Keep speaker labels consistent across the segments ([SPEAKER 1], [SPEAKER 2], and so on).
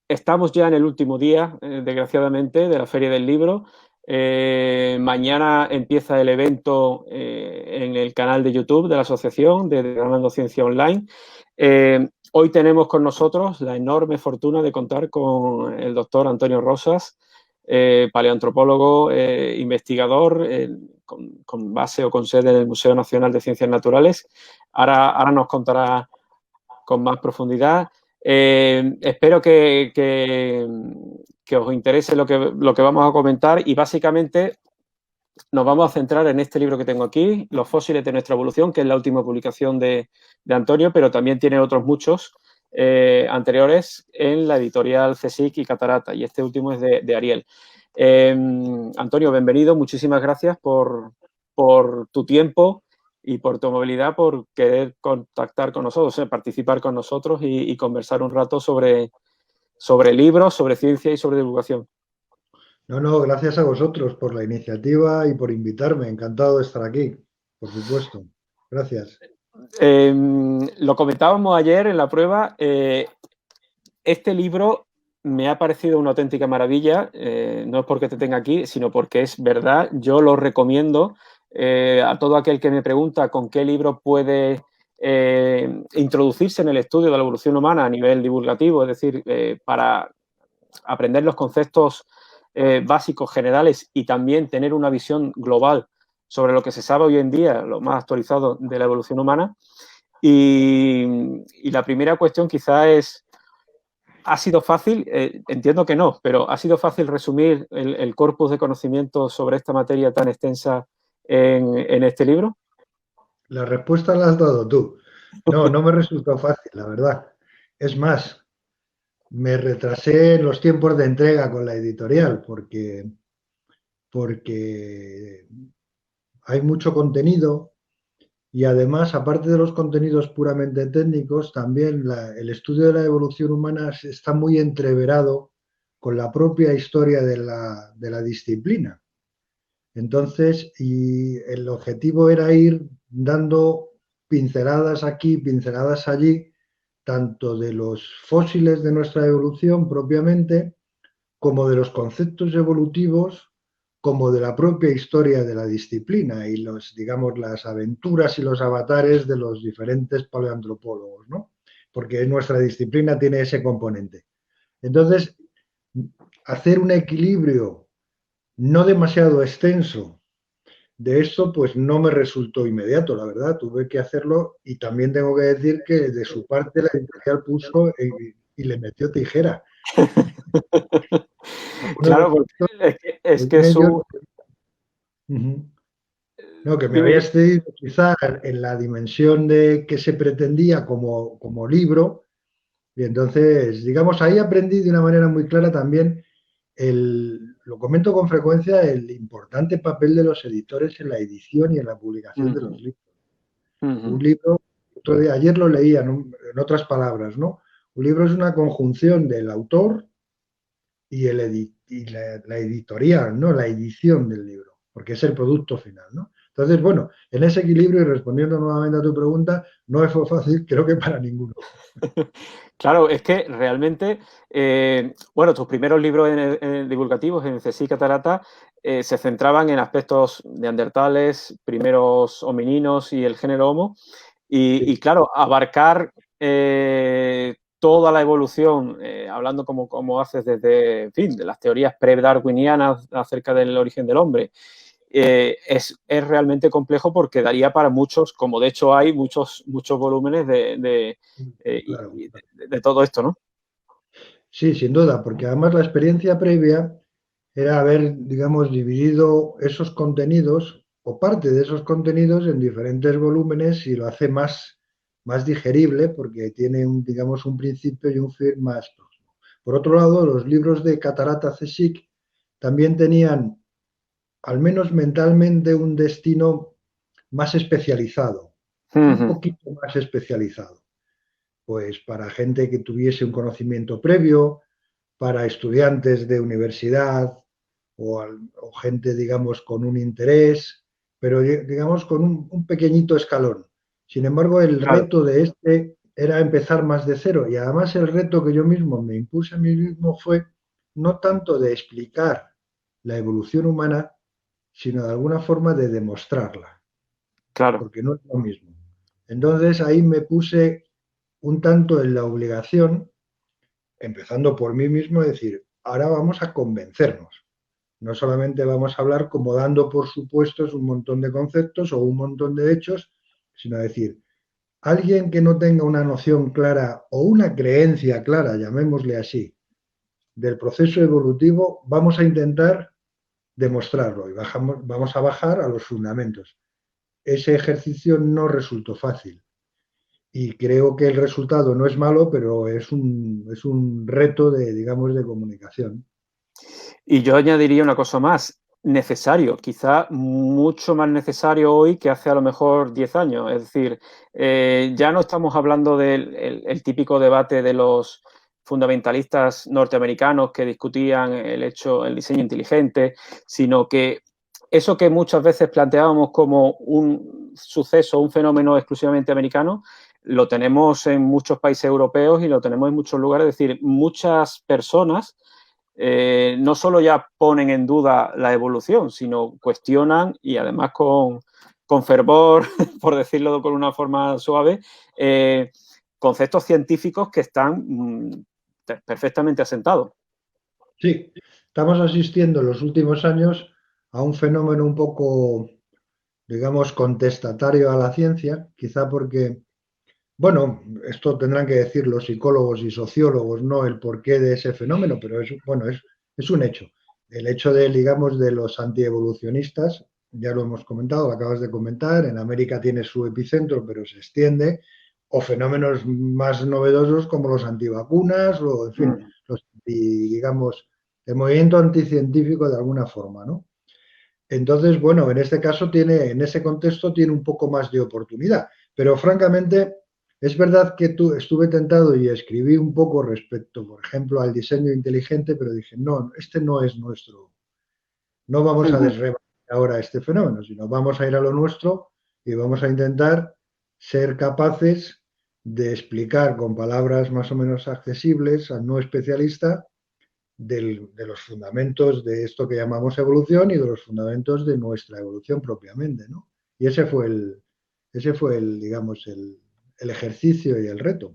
[SPEAKER 1] estamos ya en el último día, desgraciadamente, de la Feria del Libro. Mañana empieza el evento en el canal de YouTube de la asociación de Ganando Ciencia Online. Hoy tenemos con nosotros la enorme fortuna de contar con el doctor Antonio Rosas, paleoantropólogo, investigador con base o con sede en el Museo Nacional de Ciencias Naturales. Ahora nos contará con más profundidad. Espero que os interese lo que vamos a comentar y básicamente nos vamos a centrar en este libro que tengo aquí, Los fósiles de nuestra evolución, que es la última publicación de Antonio, pero también tiene otros muchos anteriores en la editorial CSIC y Catarata, y este último es de Ariel. Antonio, bienvenido, muchísimas gracias por tu tiempo y por tu movilidad, por querer contactar con nosotros, participar con nosotros y conversar un rato sobre libros, sobre ciencia y sobre divulgación.
[SPEAKER 2] No, no, gracias a vosotros por la iniciativa y por invitarme. Encantado de estar aquí, por supuesto. Gracias.
[SPEAKER 1] Lo comentábamos ayer en la prueba. Este libro me ha parecido una auténtica maravilla. No es porque te tenga aquí, sino porque es verdad. Yo lo recomiendo a todo aquel que me pregunta con qué libro puede introducirse en el estudio de la evolución humana a nivel divulgativo, es decir, para aprender los conceptos básicos generales y también tener una visión global sobre lo que se sabe hoy en día, lo más actualizado de la evolución humana. Y la primera cuestión quizá es, ¿ha sido fácil? Entiendo que no, pero ¿ha sido fácil resumir el corpus de conocimientos sobre esta materia tan extensa en este libro?
[SPEAKER 2] La respuesta la has dado tú. No, no me resultó fácil, la verdad. Es más, me retrasé en los tiempos de entrega con la editorial porque hay mucho contenido y además, aparte de los contenidos puramente técnicos, también el estudio de la evolución humana está muy entreverado con la propia historia de la disciplina. Entonces, y el objetivo era ir dando pinceladas aquí, pinceladas allí, tanto de los fósiles de nuestra evolución propiamente, como de los conceptos evolutivos, como de la propia historia de la disciplina y los, digamos, las aventuras y los avatares de los diferentes paleoantropólogos, ¿no? Porque nuestra disciplina tiene ese componente. Entonces, hacer un equilibrio no demasiado extenso de esto, pues no me resultó inmediato, la verdad. Tuve que hacerlo y también tengo que decir que de su parte la editorial puso y le metió tijera. Algunos
[SPEAKER 1] Claro, porque
[SPEAKER 2] aspectos,
[SPEAKER 1] es que
[SPEAKER 2] según ellos,
[SPEAKER 1] su...
[SPEAKER 2] uh-huh. No, que me
[SPEAKER 1] Dime,
[SPEAKER 2] había
[SPEAKER 1] dime.
[SPEAKER 2] excedido quizá en la dimensión de que se pretendía como libro. Y entonces, digamos, ahí aprendí de una manera muy clara también lo comento con frecuencia, el importante papel de los editores en la edición y en la publicación de los
[SPEAKER 1] Ujú,
[SPEAKER 2] libros. Un
[SPEAKER 1] ujú,
[SPEAKER 2] libro, ayer lo leía en otras palabras, ¿no? Un libro es una conjunción del autor y, la editorial, ¿no? La edición del libro, porque es el producto final, ¿no? Entonces, bueno, en ese equilibrio y respondiendo nuevamente a tu pregunta, no fue fácil, creo que para ninguno.
[SPEAKER 1] Claro, es que realmente, bueno, tus primeros libros divulgativos en CSIC Catarata se centraban en aspectos neandertales, primeros homininos y el género Homo. Y
[SPEAKER 2] Sí.
[SPEAKER 1] claro, abarcar toda la evolución, hablando como haces desde, en fin, de las teorías pre-darwinianas acerca del origen del hombre, es realmente complejo porque daría para muchos, como de hecho hay muchos volúmenes
[SPEAKER 2] Claro.
[SPEAKER 1] de todo esto, ¿no?
[SPEAKER 2] Sí, sin duda, porque además la experiencia previa era haber, digamos, dividido esos contenidos o parte de esos contenidos en diferentes volúmenes y lo hace más digerible porque tiene un, digamos, un principio y un fin más próximo. Por otro lado, los libros de Catarata CSIC también tenían, al menos mentalmente, un destino más especializado,
[SPEAKER 1] Uh
[SPEAKER 2] un
[SPEAKER 1] -huh.
[SPEAKER 2] poquito más especializado, pues para gente que tuviese un conocimiento previo, para estudiantes de universidad o gente, digamos, con un interés, pero digamos con un pequeñito escalón. Sin embargo, el
[SPEAKER 1] Claro.
[SPEAKER 2] reto de este era empezar más de cero. Y además el reto que yo mismo me impuse a mí mismo fue no tanto de explicar la evolución humana, sino de alguna forma de demostrarla,
[SPEAKER 1] Claro.
[SPEAKER 2] porque no es lo mismo. Entonces ahí me puse un tanto en la obligación, empezando por mí mismo, de decir, ahora vamos a convencernos. No solamente vamos a hablar como dando por supuestos un montón de conceptos o un montón de hechos, sino decir, alguien que no tenga una noción clara o una creencia clara, llamémosle así, del proceso evolutivo, vamos a intentar demostrarlo y vamos a bajar a los fundamentos. Ese ejercicio no resultó fácil y creo que el resultado no es malo, pero es un reto de, digamos, de comunicación.
[SPEAKER 1] Y yo añadiría una cosa más, necesario, quizá mucho más necesario hoy que hace a lo mejor 10 años. Es decir, ya no estamos hablando del el típico debate de los fundamentalistas norteamericanos que discutían el diseño inteligente, sino que eso que muchas veces planteábamos como un suceso, un fenómeno exclusivamente americano, lo tenemos en muchos países europeos y lo tenemos en muchos lugares. Es decir, muchas personas no solo ya ponen en duda la evolución, sino cuestionan y además con fervor, por decirlo con una forma suave, conceptos científicos que están perfectamente asentados.
[SPEAKER 2] Sí, estamos asistiendo en los últimos años a un fenómeno un poco, digamos, contestatario a la ciencia, quizá porque, bueno, esto tendrán que decir los psicólogos y sociólogos, no el porqué de ese fenómeno, pero es, bueno, es un hecho. El hecho de, digamos, de los antievolucionistas, ya lo hemos comentado, lo acabas de comentar, en América tiene su epicentro, pero se extiende, o fenómenos más novedosos como los antivacunas, o, en fin, los, digamos, el movimiento anticientífico de alguna forma, ¿no? Entonces, bueno, en este caso tiene, en ese contexto tiene un poco más de oportunidad. Pero francamente, es verdad que estuve tentado y escribí un poco respecto, por ejemplo, al diseño inteligente, pero dije, no, este no es nuestro. No vamos a desrebar ahora este fenómeno, sino vamos a ir a lo nuestro y vamos a intentar ser capaces de explicar con palabras más o menos accesibles al no especialista de los fundamentos de esto que llamamos evolución y de los fundamentos de nuestra evolución propiamente, ¿no? Y digamos, el ejercicio y el reto.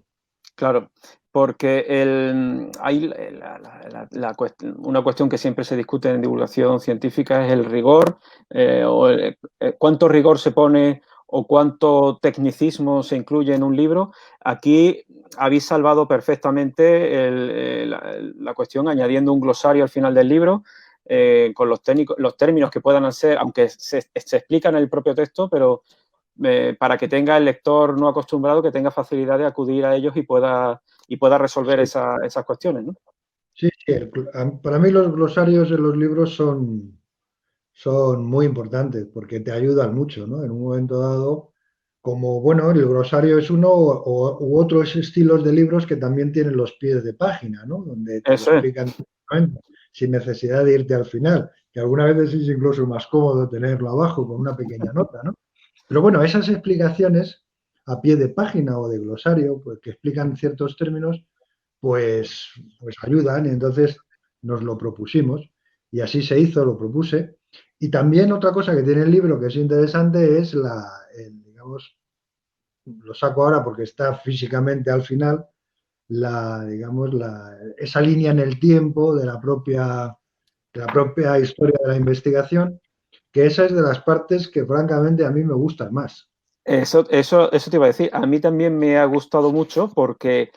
[SPEAKER 1] Claro, porque hay una cuestión que siempre se discute en divulgación científica es el rigor, cuánto rigor se pone o cuánto tecnicismo se incluye en un libro. Aquí habéis salvado perfectamente la cuestión añadiendo un glosario al final del libro con los términos que puedan ser, aunque se explica en el propio texto, pero para que tenga el lector no acostumbrado, que tenga facilidad de acudir a ellos y pueda resolver
[SPEAKER 2] Sí,
[SPEAKER 1] esas cuestiones, ¿no?
[SPEAKER 2] sí, sí, para mí los glosarios en los libros son muy importantes porque te ayudan mucho, ¿no? En un momento dado, como, bueno, el glosario es uno u otros estilos de libros que también tienen los pies de página, ¿no? Donde te lo
[SPEAKER 1] Eso es,
[SPEAKER 2] explican sin necesidad de irte al final, que algunas veces es incluso más cómodo tenerlo abajo con una pequeña nota, ¿no? Pero bueno, esas explicaciones a pie de página o de glosario, pues que explican ciertos términos, pues, pues ayudan y entonces nos lo propusimos y así se hizo, lo propuse. Y también otra cosa que tiene el libro que es interesante es digamos, lo saco ahora porque está físicamente al final, digamos, esa línea en el tiempo de la propia historia de la investigación, que esa es de las partes que francamente a mí me gustan más.
[SPEAKER 1] eso te iba a decir. A mí también me ha gustado mucho porque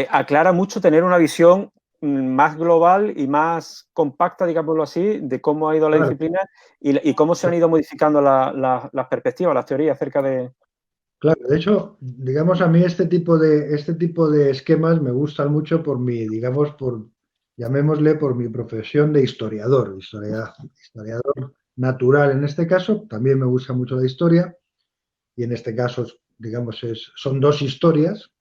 [SPEAKER 1] aclara mucho tener una visión más global y más compacta, digámoslo así, de cómo ha ido la
[SPEAKER 2] Claro,
[SPEAKER 1] disciplina y cómo se han ido modificando las perspectivas, las teorías acerca de...
[SPEAKER 2] claro, de hecho, digamos, a mí este tipo de esquemas me gustan mucho por mi, digamos, llamémosle por mi profesión de historiador, historiador natural en este caso, también me gusta mucho la historia, y en este caso, digamos, son dos historias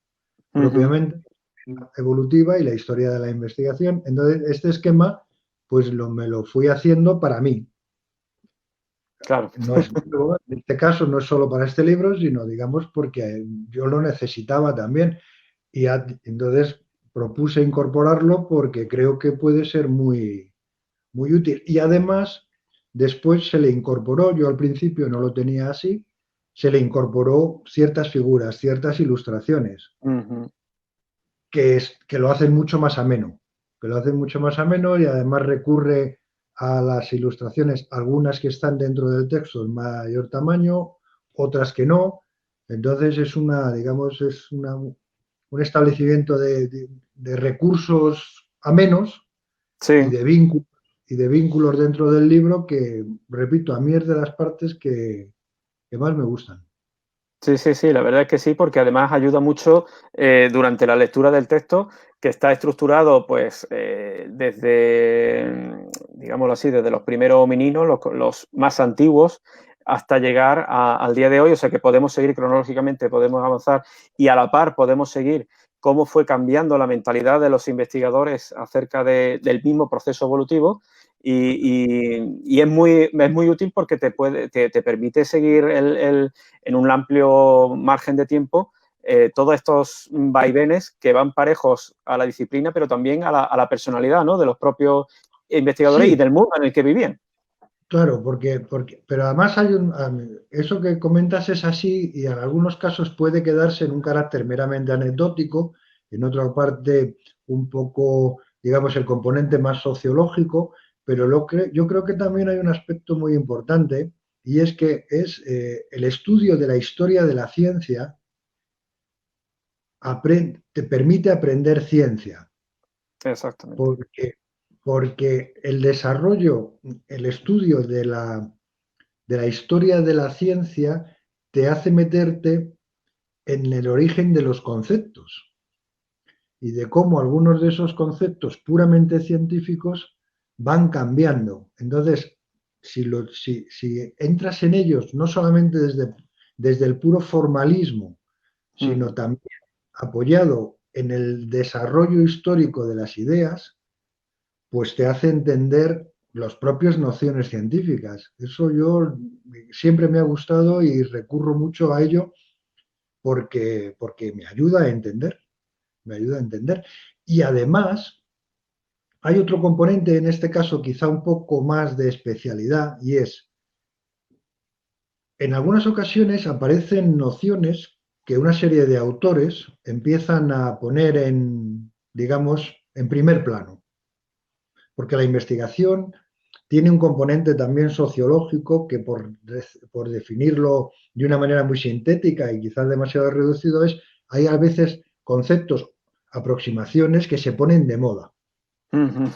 [SPEAKER 1] Uh -huh.
[SPEAKER 2] propiamente, la evolutiva y la historia de la investigación. Entonces, este esquema, pues me lo fui haciendo para mí.
[SPEAKER 1] Claro.
[SPEAKER 2] No es nuevo, en este caso no es solo para este libro, sino digamos porque yo lo necesitaba también. Entonces propuse incorporarlo porque creo que puede ser muy útil. Y además, después se le incorporó, yo al principio no lo tenía así, se le incorporó ciertas figuras, ciertas ilustraciones,
[SPEAKER 1] Ujú.
[SPEAKER 2] que lo hacen mucho más ameno, que lo hacen mucho más ameno y además recurre a las ilustraciones, algunas que están dentro del texto en mayor tamaño, otras que no. Entonces es digamos, un establecimiento de recursos amenos y
[SPEAKER 1] Sí.
[SPEAKER 2] de vínculos dentro del libro que, repito, a mí es de las partes que más me gustan.
[SPEAKER 1] Sí, sí, sí, la verdad es que sí, porque además ayuda mucho durante la lectura del texto, que está estructurado, pues, desde, digámoslo así, desde los primeros homininos, los más antiguos, hasta llegar al día de hoy, o sea que podemos seguir cronológicamente, podemos avanzar y a la par podemos seguir cómo fue cambiando la mentalidad de los investigadores acerca del mismo proceso evolutivo. Y es muy útil porque te permite seguir en un amplio margen de tiempo todos estos vaivenes que van parejos a la disciplina, pero también a la personalidad, ¿no?, de los propios investigadores y
[SPEAKER 2] Sí,
[SPEAKER 1] del mundo en el que vivían.
[SPEAKER 2] claro, pero además eso que comentas es así y en algunos casos puede quedarse en un carácter meramente anecdótico, en otra parte un poco, digamos, el componente más sociológico, pero yo creo que también hay un aspecto muy importante y es que es el estudio de la historia de la ciencia te permite aprender ciencia,
[SPEAKER 1] Exactamente.
[SPEAKER 2] porque el desarrollo, el estudio de la historia de la ciencia te hace meterte en el origen de los conceptos y de cómo algunos de esos conceptos puramente científicos van cambiando. Entonces, si entras en ellos no solamente desde el puro formalismo,
[SPEAKER 1] Uh
[SPEAKER 2] sino
[SPEAKER 1] -huh.
[SPEAKER 2] también apoyado en el desarrollo histórico de las ideas, pues te hace entender las propias nociones científicas. Eso yo siempre me ha gustado y recurro mucho a ello porque me ayuda a entender, me ayuda a entender. Y además hay otro componente, en este caso quizá un poco más de especialidad, y es, en algunas ocasiones aparecen nociones que una serie de autores empiezan a poner digamos, en primer plano, porque la investigación tiene un componente también sociológico que por definirlo de una manera muy sintética y quizás demasiado reducido hay a veces conceptos, aproximaciones que se ponen de moda. En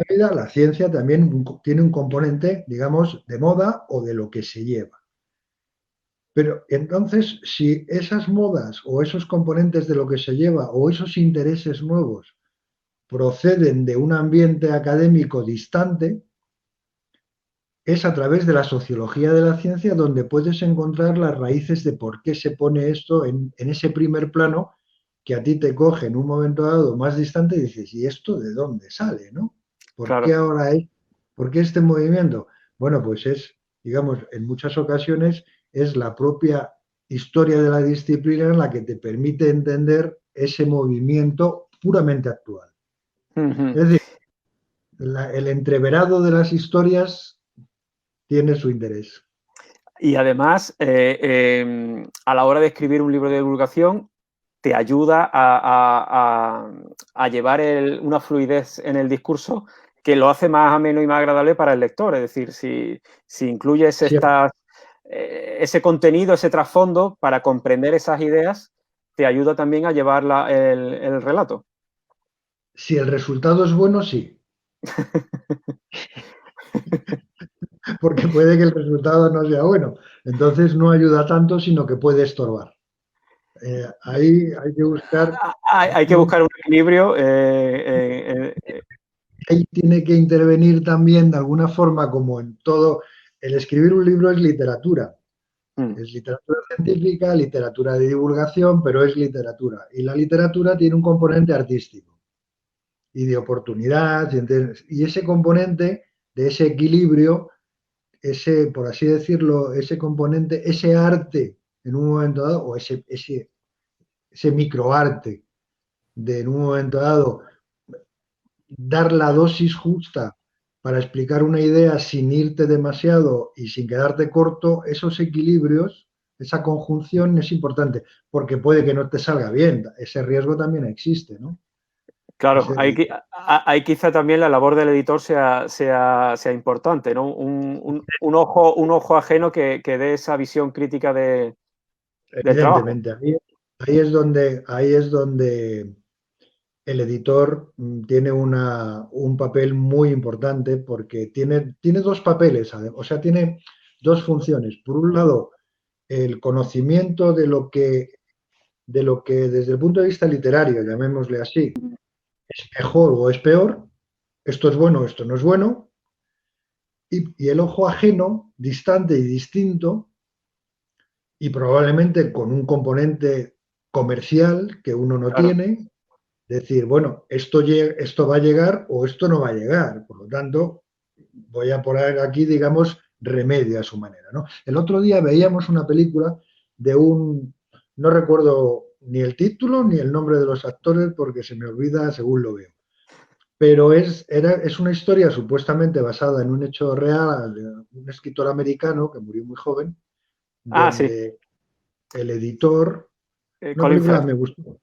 [SPEAKER 2] realidad, la ciencia también tiene un componente, digamos, de moda o de lo que se lleva. Pero entonces, si esas modas o esos componentes de lo que se lleva o esos intereses nuevos proceden de un ambiente académico distante, es a través de la sociología de la ciencia donde puedes encontrar las raíces de por qué se pone esto en ese primer plano que a ti te coge en un momento dado más distante y dices, ¿y esto de dónde sale, no? ¿Por qué
[SPEAKER 1] Claro.
[SPEAKER 2] ahora por qué este movimiento? Bueno, pues digamos, en muchas ocasiones es la propia historia de la disciplina en la que te permite entender ese movimiento puramente actual.
[SPEAKER 1] Uh -huh.
[SPEAKER 2] Es decir, el entreverado de las historias tiene su interés.
[SPEAKER 1] Y además, a la hora de escribir un libro de divulgación, te ayuda a llevar una fluidez en el discurso que lo hace más ameno y más agradable para el lector. Es decir, si incluyes ese contenido, ese trasfondo para comprender esas ideas, te ayuda también a llevar el relato.
[SPEAKER 2] Si el resultado es bueno, sí, porque puede que el resultado no sea bueno. Entonces no ayuda tanto, sino que puede estorbar. Ahí hay que buscar,
[SPEAKER 1] Hay que buscar un equilibrio.
[SPEAKER 2] ahí tiene que intervenir también de alguna forma, como en todo, el escribir un libro es literatura. Es literatura científica, literatura de divulgación, pero es literatura. Y la literatura tiene un componente artístico y de oportunidad, y ese componente de ese equilibrio ese, por así decirlo, ese componente, ese arte en un momento dado, o ese microarte de en un momento dado dar la dosis justa para explicar una idea sin irte demasiado y sin quedarte corto, esos equilibrios, esa conjunción es importante, porque puede que no te salga bien, ese riesgo también existe, ¿no?
[SPEAKER 1] Claro,
[SPEAKER 2] Ese,
[SPEAKER 1] ahí quizá también la labor del editor sea importante, ¿no? Un ojo ajeno que dé esa visión crítica del trabajo.
[SPEAKER 2] evidentemente, ahí es donde el editor tiene un papel muy importante porque tiene dos papeles, o sea, tiene dos funciones. Por un lado, el conocimiento de lo que desde el punto de vista literario, llamémosle así, es mejor o es peor, esto es bueno, esto no es bueno, y el ojo ajeno, distante y distinto, y probablemente con un componente comercial que uno no
[SPEAKER 1] Claro.
[SPEAKER 2] tiene, decir, bueno, esto va a llegar o esto no va a llegar. Por lo tanto, voy a poner aquí, digamos, remedio a su manera, ¿no? El otro día veíamos una película de no recuerdo ni el título ni el nombre de los actores porque se me olvida según lo veo. Pero es una historia supuestamente basada en un hecho real de un escritor americano que murió muy joven,
[SPEAKER 1] Ah, sí,
[SPEAKER 2] donde el editor, una
[SPEAKER 1] Colin
[SPEAKER 2] película
[SPEAKER 1] Firth.
[SPEAKER 2] me gustó.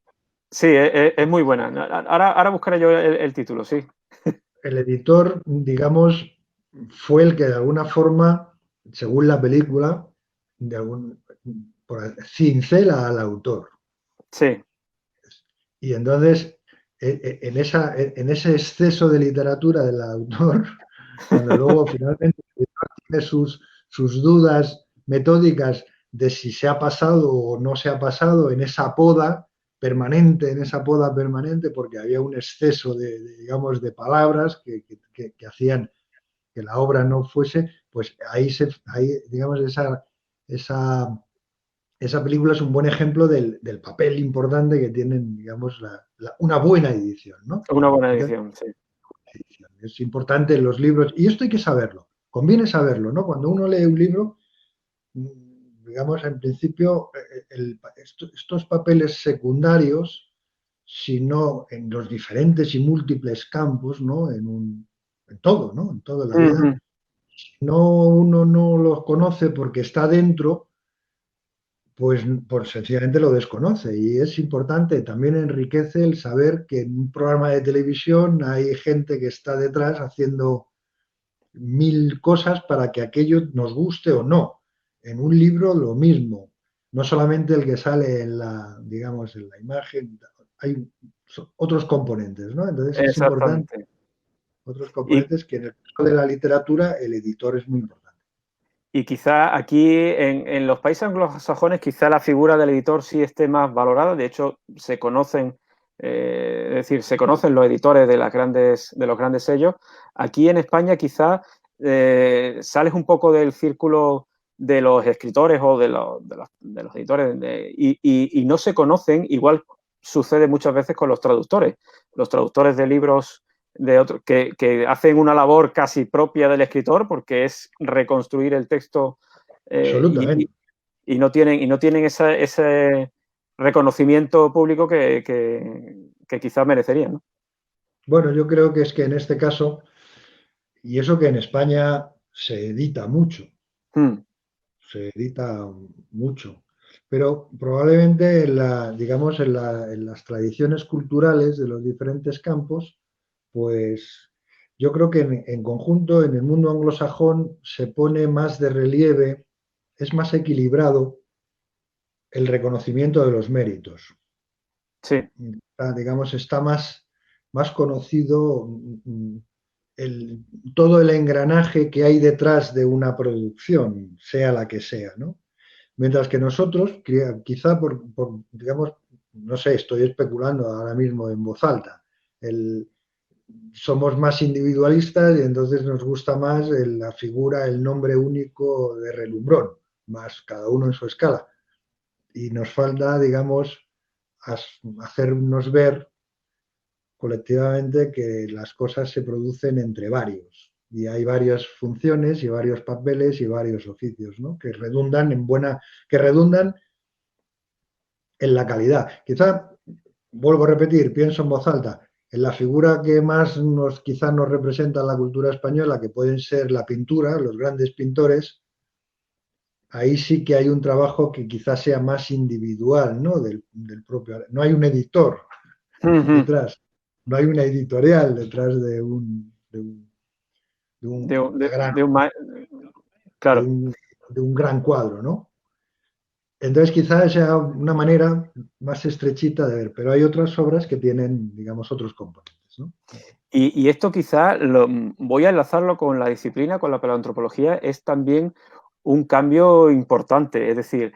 [SPEAKER 1] Sí, es muy buena. Ahora buscaré yo el título, sí.
[SPEAKER 2] El editor, digamos, fue el que de alguna forma, según la película, cincela al autor.
[SPEAKER 1] Sí.
[SPEAKER 2] Y entonces, en ese exceso de literatura del autor, cuando luego finalmente tiene sus dudas metódicas de si se ha pasado o no se ha pasado en esa poda permanente, porque había un exceso digamos, de palabras que hacían que la obra no fuese, pues ahí digamos, esa, esa película es un buen ejemplo del papel importante que tienen, digamos, una buena edición, ¿no?
[SPEAKER 1] Una buena
[SPEAKER 2] Hay que
[SPEAKER 1] edición, sí.
[SPEAKER 2] edición. Es importante en los libros, y esto hay que saberlo, conviene saberlo, ¿no? Cuando uno lee un libro, digamos, en principio, estos papeles secundarios, sino en los diferentes y múltiples campos, ¿no? En todo, ¿no? En toda la vida,
[SPEAKER 1] Ujú.
[SPEAKER 2] no uno no los conoce porque está dentro, pues por sencillamente lo desconoce. Y es importante, también enriquece el saber que en un programa de televisión hay gente que está detrás haciendo mil cosas para que aquello nos guste o no. En un libro lo mismo, no solamente el que sale en digamos, en la imagen, hay otros componentes, ¿no? Entonces es importante,
[SPEAKER 1] Exactamente.
[SPEAKER 2] otros
[SPEAKER 1] Y,
[SPEAKER 2] componentes que en el caso de la literatura el editor es muy importante.
[SPEAKER 1] y quizá aquí en los países anglosajones quizá la figura del editor sí esté más valorada. De hecho, se conocen, es decir, se conocen los editores de los grandes sellos. Aquí en España quizá sales un poco del círculo de los escritores o de los editores y no se conocen, igual sucede muchas veces con los traductores de libros de otro, que hacen una labor casi propia del escritor porque es reconstruir el texto eh, y,
[SPEAKER 2] Absolutamente.
[SPEAKER 1] y no tienen ese reconocimiento público que quizás merecerían, ¿no?
[SPEAKER 2] Bueno, yo creo que es que en este caso, y eso que en España se edita mucho,
[SPEAKER 1] Mm,
[SPEAKER 2] se edita mucho, pero probablemente digamos, en las tradiciones culturales de los diferentes campos, pues yo creo que en conjunto en el mundo anglosajón se pone más de relieve, es más equilibrado el reconocimiento de los méritos.
[SPEAKER 1] sí,
[SPEAKER 2] Digamos, está más conocido el, todo el engranaje que hay detrás de una producción, sea la que sea, ¿no? Mientras que nosotros, quizá digamos, no sé, estoy especulando ahora mismo en voz alta, el, somos más individualistas y entonces nos gusta más la figura, el nombre único de relumbrón, más cada uno en su escala. Y nos falta, digamos, hacernos ver colectivamente que las cosas se producen entre varios. y hay varias funciones y varios papeles y varios oficios, ¿no? Que redundan en la calidad. Quizá, vuelvo a repetir, pienso en voz alta, en la figura que más quizás nos representa la cultura española, que pueden ser la pintura, los grandes pintores. Ahí sí que hay un trabajo que quizás sea más individual, ¿no? Del propio. No hay un editor
[SPEAKER 1] Ujú.
[SPEAKER 2] detrás, no hay una editorial detrás de
[SPEAKER 1] De,
[SPEAKER 2] un-
[SPEAKER 1] un-
[SPEAKER 2] una gran,
[SPEAKER 1] de un
[SPEAKER 2] de
[SPEAKER 1] claro.
[SPEAKER 2] un, de un gran cuadro, ¿no? Entonces quizás sea una manera más estrechita de ver, pero hay otras obras que tienen, digamos, otros componentes, ¿no?
[SPEAKER 1] Y esto quizá voy a enlazarlo con la disciplina, con la paleoantropología, es también un cambio importante. Es decir,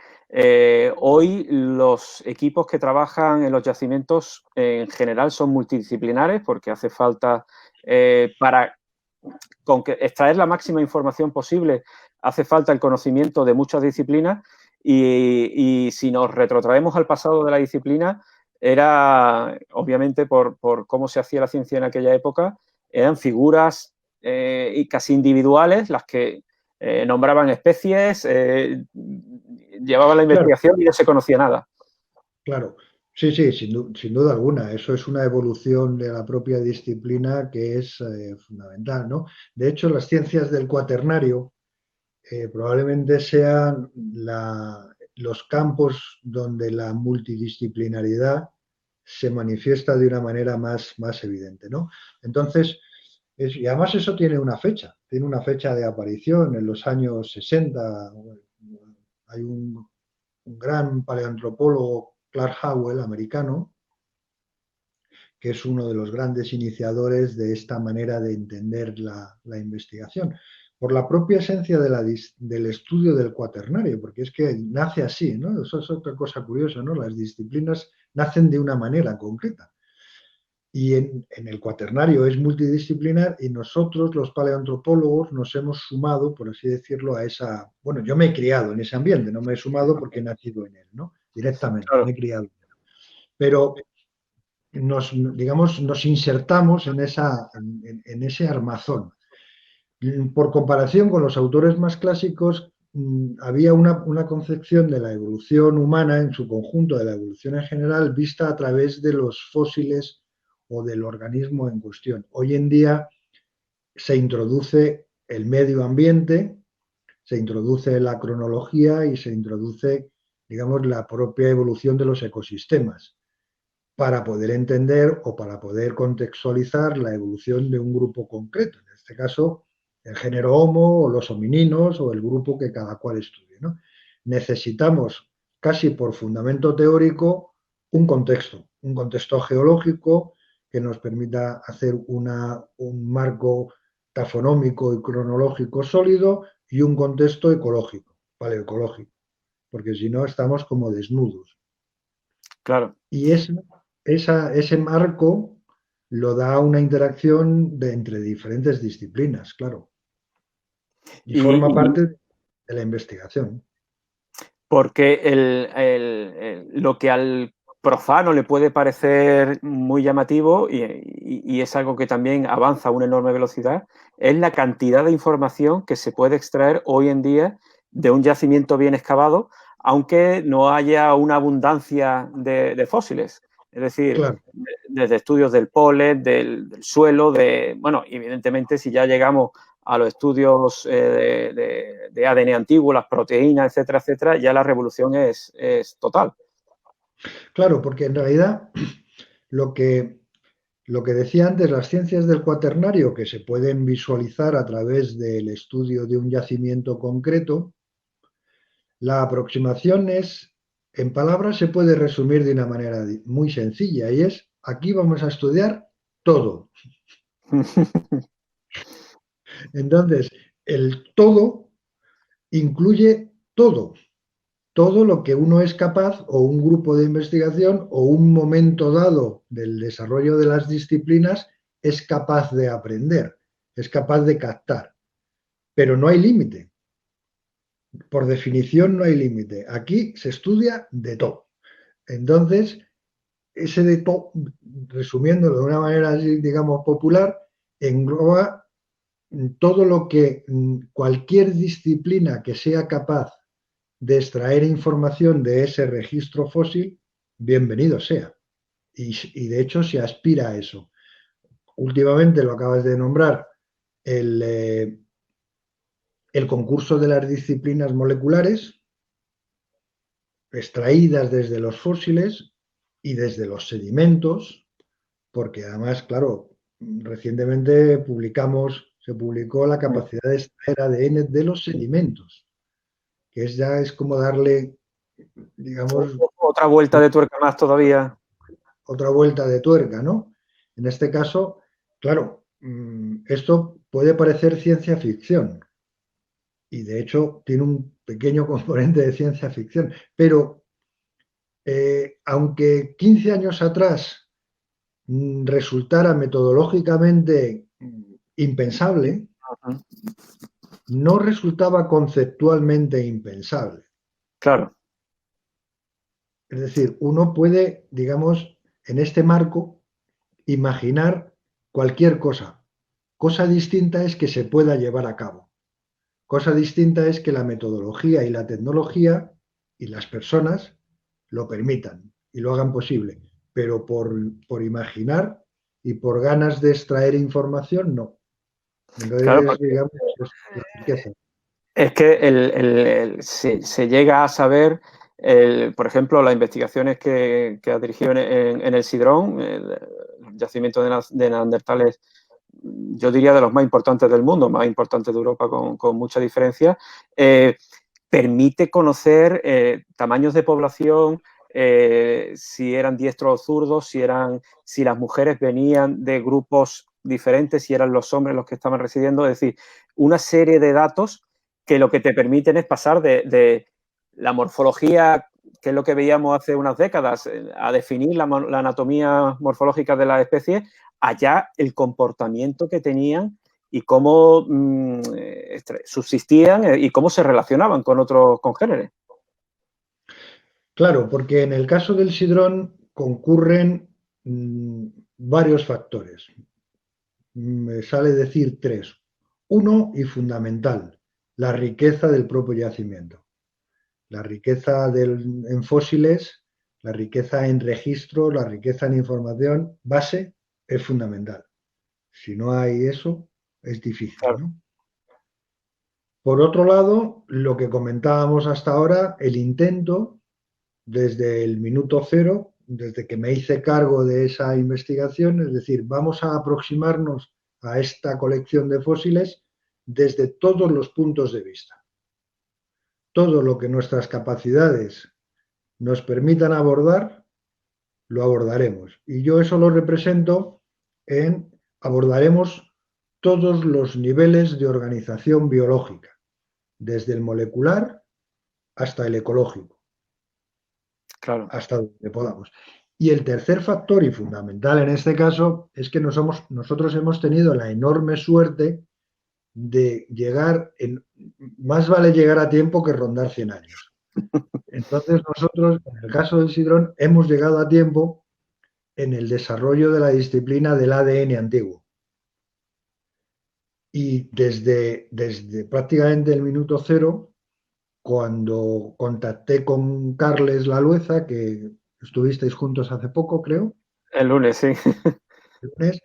[SPEAKER 1] hoy los equipos que trabajan en los yacimientos en general son multidisciplinares porque hace falta para extraer la máxima información posible, hace falta el conocimiento de muchas disciplinas y si nos retrotraemos al pasado de la disciplina, era, obviamente, por cómo se hacía la ciencia en aquella época, eran figuras y casi individuales las que nombraban especies, llevaban la
[SPEAKER 2] Claro,
[SPEAKER 1] investigación y no se conocía nada.
[SPEAKER 2] claro. Sí, sí, sin duda alguna. Eso es una evolución de la propia disciplina que es fundamental, ¿no? De hecho, las ciencias del cuaternario probablemente sean los campos donde la multidisciplinaridad se manifiesta de una manera más evidente, ¿no? Entonces, y además eso tiene una fecha de aparición en los años 60. Hay un gran paleoantropólogo, Clark Howell, americano, que es uno de los grandes iniciadores de esta manera de entender la investigación, por la propia esencia del estudio del cuaternario, porque es que nace así, ¿no? Eso es otra cosa curiosa, ¿no? Las disciplinas nacen de una manera concreta. Y en el cuaternario es multidisciplinar y nosotros, los paleoantropólogos, nos hemos sumado, por así decirlo, a esa... Bueno, yo me he criado en ese ambiente, no me he sumado porque he nacido en él, ¿no? Directamente, me
[SPEAKER 1] Claro.
[SPEAKER 2] he criado. Pero digamos, nos insertamos en ese armazón. Por comparación con los autores más clásicos, había una concepción de la evolución humana en su conjunto, de la evolución en general, vista a través de los fósiles o del organismo en cuestión. Hoy en día se introduce el medio ambiente, se introduce la cronología y se introduce, digamos, la propia evolución de los ecosistemas para poder entender o para poder contextualizar la evolución de un grupo concreto, en este caso el género Homo o los homininos o el grupo que cada cual estudie, ¿no? Necesitamos casi por fundamento teórico un contexto geológico que nos permita hacer un marco tafonómico y cronológico sólido y un contexto ecológico, paleoecológico, porque si no estamos como desnudos.
[SPEAKER 1] Claro.
[SPEAKER 2] Y ese marco lo da una interacción entre diferentes disciplinas, claro, y forma
[SPEAKER 1] Y
[SPEAKER 2] parte de la investigación.
[SPEAKER 1] porque lo que al profano le puede parecer muy llamativo y es algo que también avanza a una enorme velocidad, es la cantidad de información que se puede extraer hoy en día de un yacimiento bien excavado, aunque no haya una abundancia de fósiles. Es decir,
[SPEAKER 2] Claro,
[SPEAKER 1] desde estudios del polen, del suelo, bueno, evidentemente si ya llegamos a los estudios de ADN antiguo, las proteínas, etcétera, etcétera, ya la revolución es total.
[SPEAKER 2] claro, porque en realidad lo que, lo que decía antes, las ciencias del cuaternario que se pueden visualizar a través del estudio de un yacimiento concreto, la aproximación es, en palabras, se puede resumir de una manera muy sencilla y es, aquí vamos a estudiar todo. Entonces, el todo incluye todo, todo lo que uno es capaz o un grupo de investigación o un momento dado del desarrollo de las disciplinas es capaz de aprender, es capaz de captar. Pero no hay límite. Por definición no hay límite. Aquí se estudia de todo. Entonces, ese de todo, resumiéndolo de una manera así, digamos, popular, engloba todo lo que cualquier disciplina que sea capaz de extraer información de ese registro fósil, bienvenido sea. Y de hecho se aspira a eso. Últimamente lo acabas de nombrar, el concurso de las disciplinas moleculares extraídas desde los fósiles y desde los sedimentos, porque además, claro, recientemente se publicó la capacidad de extraer ADN de los sedimentos, que ya es como darle, digamos,
[SPEAKER 1] Otra vuelta de tuerca más todavía.
[SPEAKER 2] otra vuelta de tuerca, ¿no? En este caso, claro, esto puede parecer ciencia ficción y de hecho tiene un pequeño componente de ciencia ficción, pero aunque 15 años atrás resultara metodológicamente impensable, no resultaba conceptualmente impensable.
[SPEAKER 1] Claro.
[SPEAKER 2] Es decir, uno puede, digamos, en este marco, imaginar cualquier cosa. Cosa distinta es que se pueda llevar a cabo. Cosa distinta es que la metodología y la tecnología y las personas lo permitan y lo hagan posible. Pero por imaginar y por ganas de extraer información, no.
[SPEAKER 1] Claro,
[SPEAKER 2] Entonces,
[SPEAKER 1] porque
[SPEAKER 2] digamos, es la riqueza.
[SPEAKER 1] es que se llega a saber, por ejemplo, las investigaciones que ha dirigido en el Sidrón, el yacimiento de neandertales, yo diría de los más importantes del mundo, más importantes de Europa con mucha diferencia, permite conocer tamaños de población, si eran diestros o zurdos, si las mujeres venían de grupos diferentes, si eran los hombres los que estaban residiendo, es decir, una serie de datos que lo que te permiten es pasar de la morfología, que es lo que veíamos hace unas décadas, a definir la anatomía morfológica de las especies, allá el comportamiento que tenían y cómo subsistían y cómo se relacionaban con otros congéneres.
[SPEAKER 2] Claro, porque en el caso del sidrón concurren varios factores. Me sale decir tres. Uno y fundamental, la riqueza del propio yacimiento. La riqueza en fósiles, la riqueza en registros, la riqueza en información base es fundamental. Si no hay eso, es difícil,
[SPEAKER 1] Claro.
[SPEAKER 2] ¿no? Por otro lado, lo que comentábamos hasta ahora, el intento desde el minuto cero, desde que me hice cargo de esa investigación, es decir, vamos a aproximarnos a esta colección de fósiles desde todos los puntos de vista. Todo lo que nuestras capacidades nos permitan abordar, lo abordaremos. Y yo eso lo represento en abordaremos todos los niveles de organización biológica, desde el molecular hasta el ecológico,
[SPEAKER 1] Claro.
[SPEAKER 2] hasta donde podamos. Y el tercer factor, y fundamental en este caso, es que nosotros hemos tenido la enorme suerte de más vale llegar a tiempo que rondar 100 años. Entonces nosotros, en el caso del sidrón, hemos llegado a tiempo en el desarrollo de la disciplina del ADN antiguo. Y desde prácticamente el minuto cero, cuando contacté con Carles Lalueza, que estuvisteis juntos hace poco, creo,
[SPEAKER 1] El lunes, sí.
[SPEAKER 2] el lunes,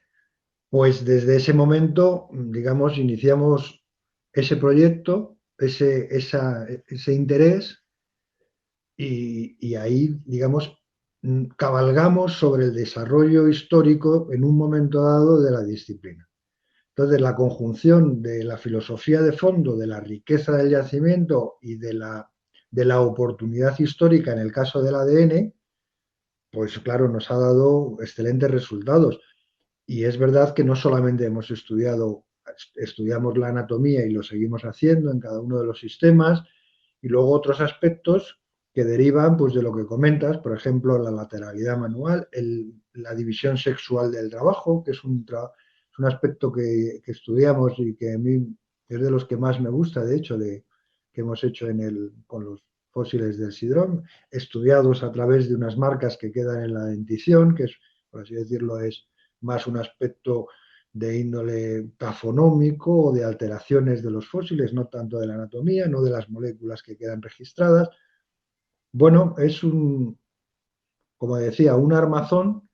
[SPEAKER 2] pues desde ese momento, digamos, iniciamos ese proyecto, ese interés y ahí, digamos, cabalgamos sobre el desarrollo histórico en un momento dado de la disciplina. Entonces, la conjunción de la filosofía de fondo, de la riqueza del yacimiento y de la oportunidad histórica en el caso del ADN, pues claro, nos ha dado excelentes resultados. Y es verdad que no solamente estudiamos la anatomía y lo seguimos haciendo en cada uno de los sistemas, y luego otros aspectos que derivan pues, de lo que comentas, por ejemplo, la lateralidad manual, la división sexual del trabajo, que es un aspecto que estudiamos y que a mí es de los que más me gusta, de hecho, que hemos hecho con los fósiles del sidrón, estudiados a través de unas marcas que quedan en la dentición, que es, por así decirlo, es más un aspecto de índole tafonómico o de alteraciones de los fósiles, no tanto de la anatomía, no de las moléculas que quedan registradas. Bueno, es como decía, un armazón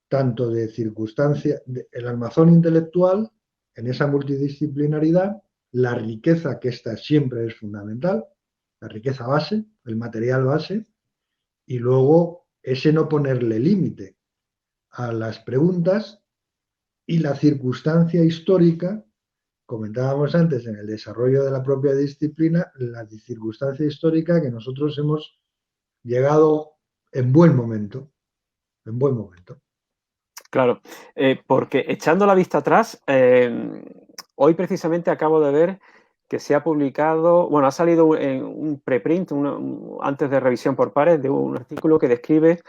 [SPEAKER 2] tanto de circunstancia, el armazón intelectual en esa multidisciplinaridad, la riqueza, que esta siempre es fundamental, la riqueza base, el material base, y luego ese no ponerle límite a las preguntas y la circunstancia histórica, comentábamos antes en el desarrollo de la propia disciplina, la circunstancia histórica que nosotros hemos llegado en buen momento, en buen momento.
[SPEAKER 1] Claro, porque echando la vista atrás, hoy precisamente acabo de ver que se ha publicado, bueno, ha salido en un preprint, antes de revisión por pares, de un artículo que describe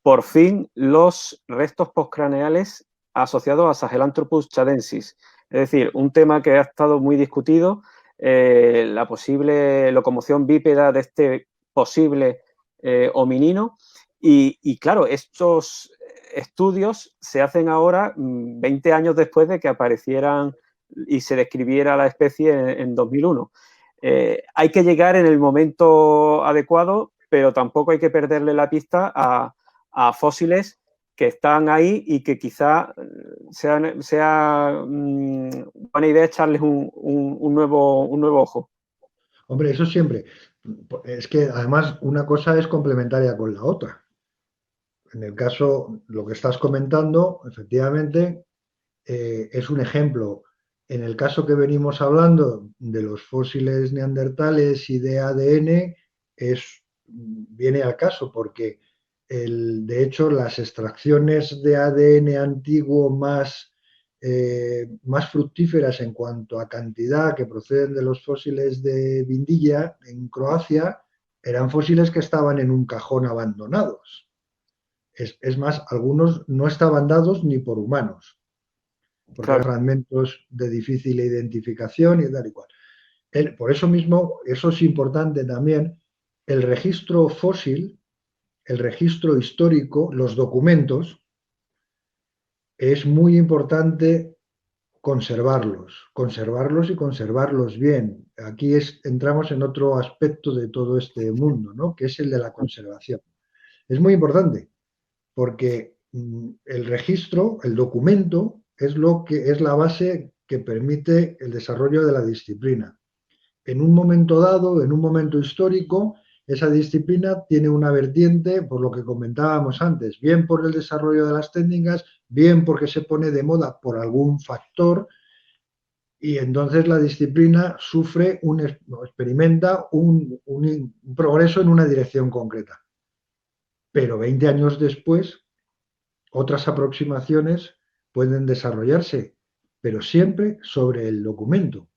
[SPEAKER 1] por fin los restos postcraneales asociados a Sahelanthropus chadensis. Es decir, un tema que ha estado muy discutido, la posible locomoción bípeda de este posible hominino. Y claro, estos estudios se hacen ahora 20 años después de que aparecieran y se describiera la especie en 2001. Hay que llegar en el momento adecuado, pero tampoco hay que perderle la pista a fósiles que están ahí y que quizá sea buena idea echarles un nuevo ojo.
[SPEAKER 2] Hombre, eso siempre. Es que además una cosa es complementaria con la otra. En el caso, lo que estás comentando, efectivamente, es un ejemplo. En el caso que venimos hablando de los fósiles neandertales y de ADN, viene al caso porque de hecho las extracciones de ADN antiguo más fructíferas en cuanto a cantidad que proceden de los fósiles de Vindilla en Croacia eran fósiles que estaban en un cajón abandonados. Es más, algunos no estaban dados ni por humanos porque eran
[SPEAKER 1] Claro,
[SPEAKER 2] fragmentos de difícil identificación y tal y cual. Por eso mismo, eso es importante también, el registro fósil, el registro histórico, los documentos, es muy importante conservarlos y conservarlos bien. Aquí entramos en otro aspecto de todo este mundo, ¿no? Que es el de la conservación. Es muy importante porque el registro, el documento, es lo que es la base que permite el desarrollo de la disciplina. En un momento dado, en un momento histórico, esa disciplina tiene una vertiente, por lo que comentábamos antes, bien por el desarrollo de las técnicas, bien porque se pone de moda por algún factor, y entonces la disciplina experimenta un progreso en una dirección concreta. Pero 20 años después, otras aproximaciones pueden desarrollarse, pero siempre sobre el documento,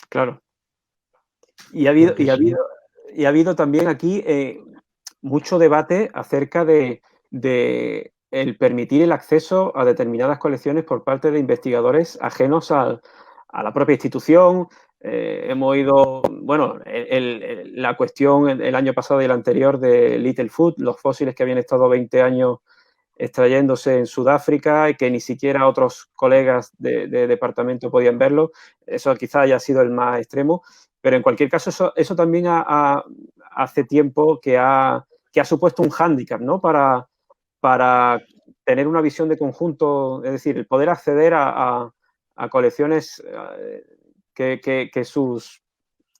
[SPEAKER 1] claro. Y ha habido,
[SPEAKER 2] porque
[SPEAKER 1] y ha
[SPEAKER 2] si no,
[SPEAKER 1] habido, y ha habido también aquí mucho debate acerca de el permitir el acceso a determinadas colecciones por parte de investigadores ajenos a la propia institución. Hemos oído, bueno, la cuestión el año pasado y el anterior de Littlefoot, los fósiles que habían estado 20 años extrayéndose en Sudáfrica y que ni siquiera otros colegas de departamento podían verlo. Eso quizá haya sido el más extremo, pero en cualquier caso eso también hace tiempo que ha supuesto un hándicap, ¿no? Para tener una visión de conjunto, es decir, el poder acceder a colecciones que sus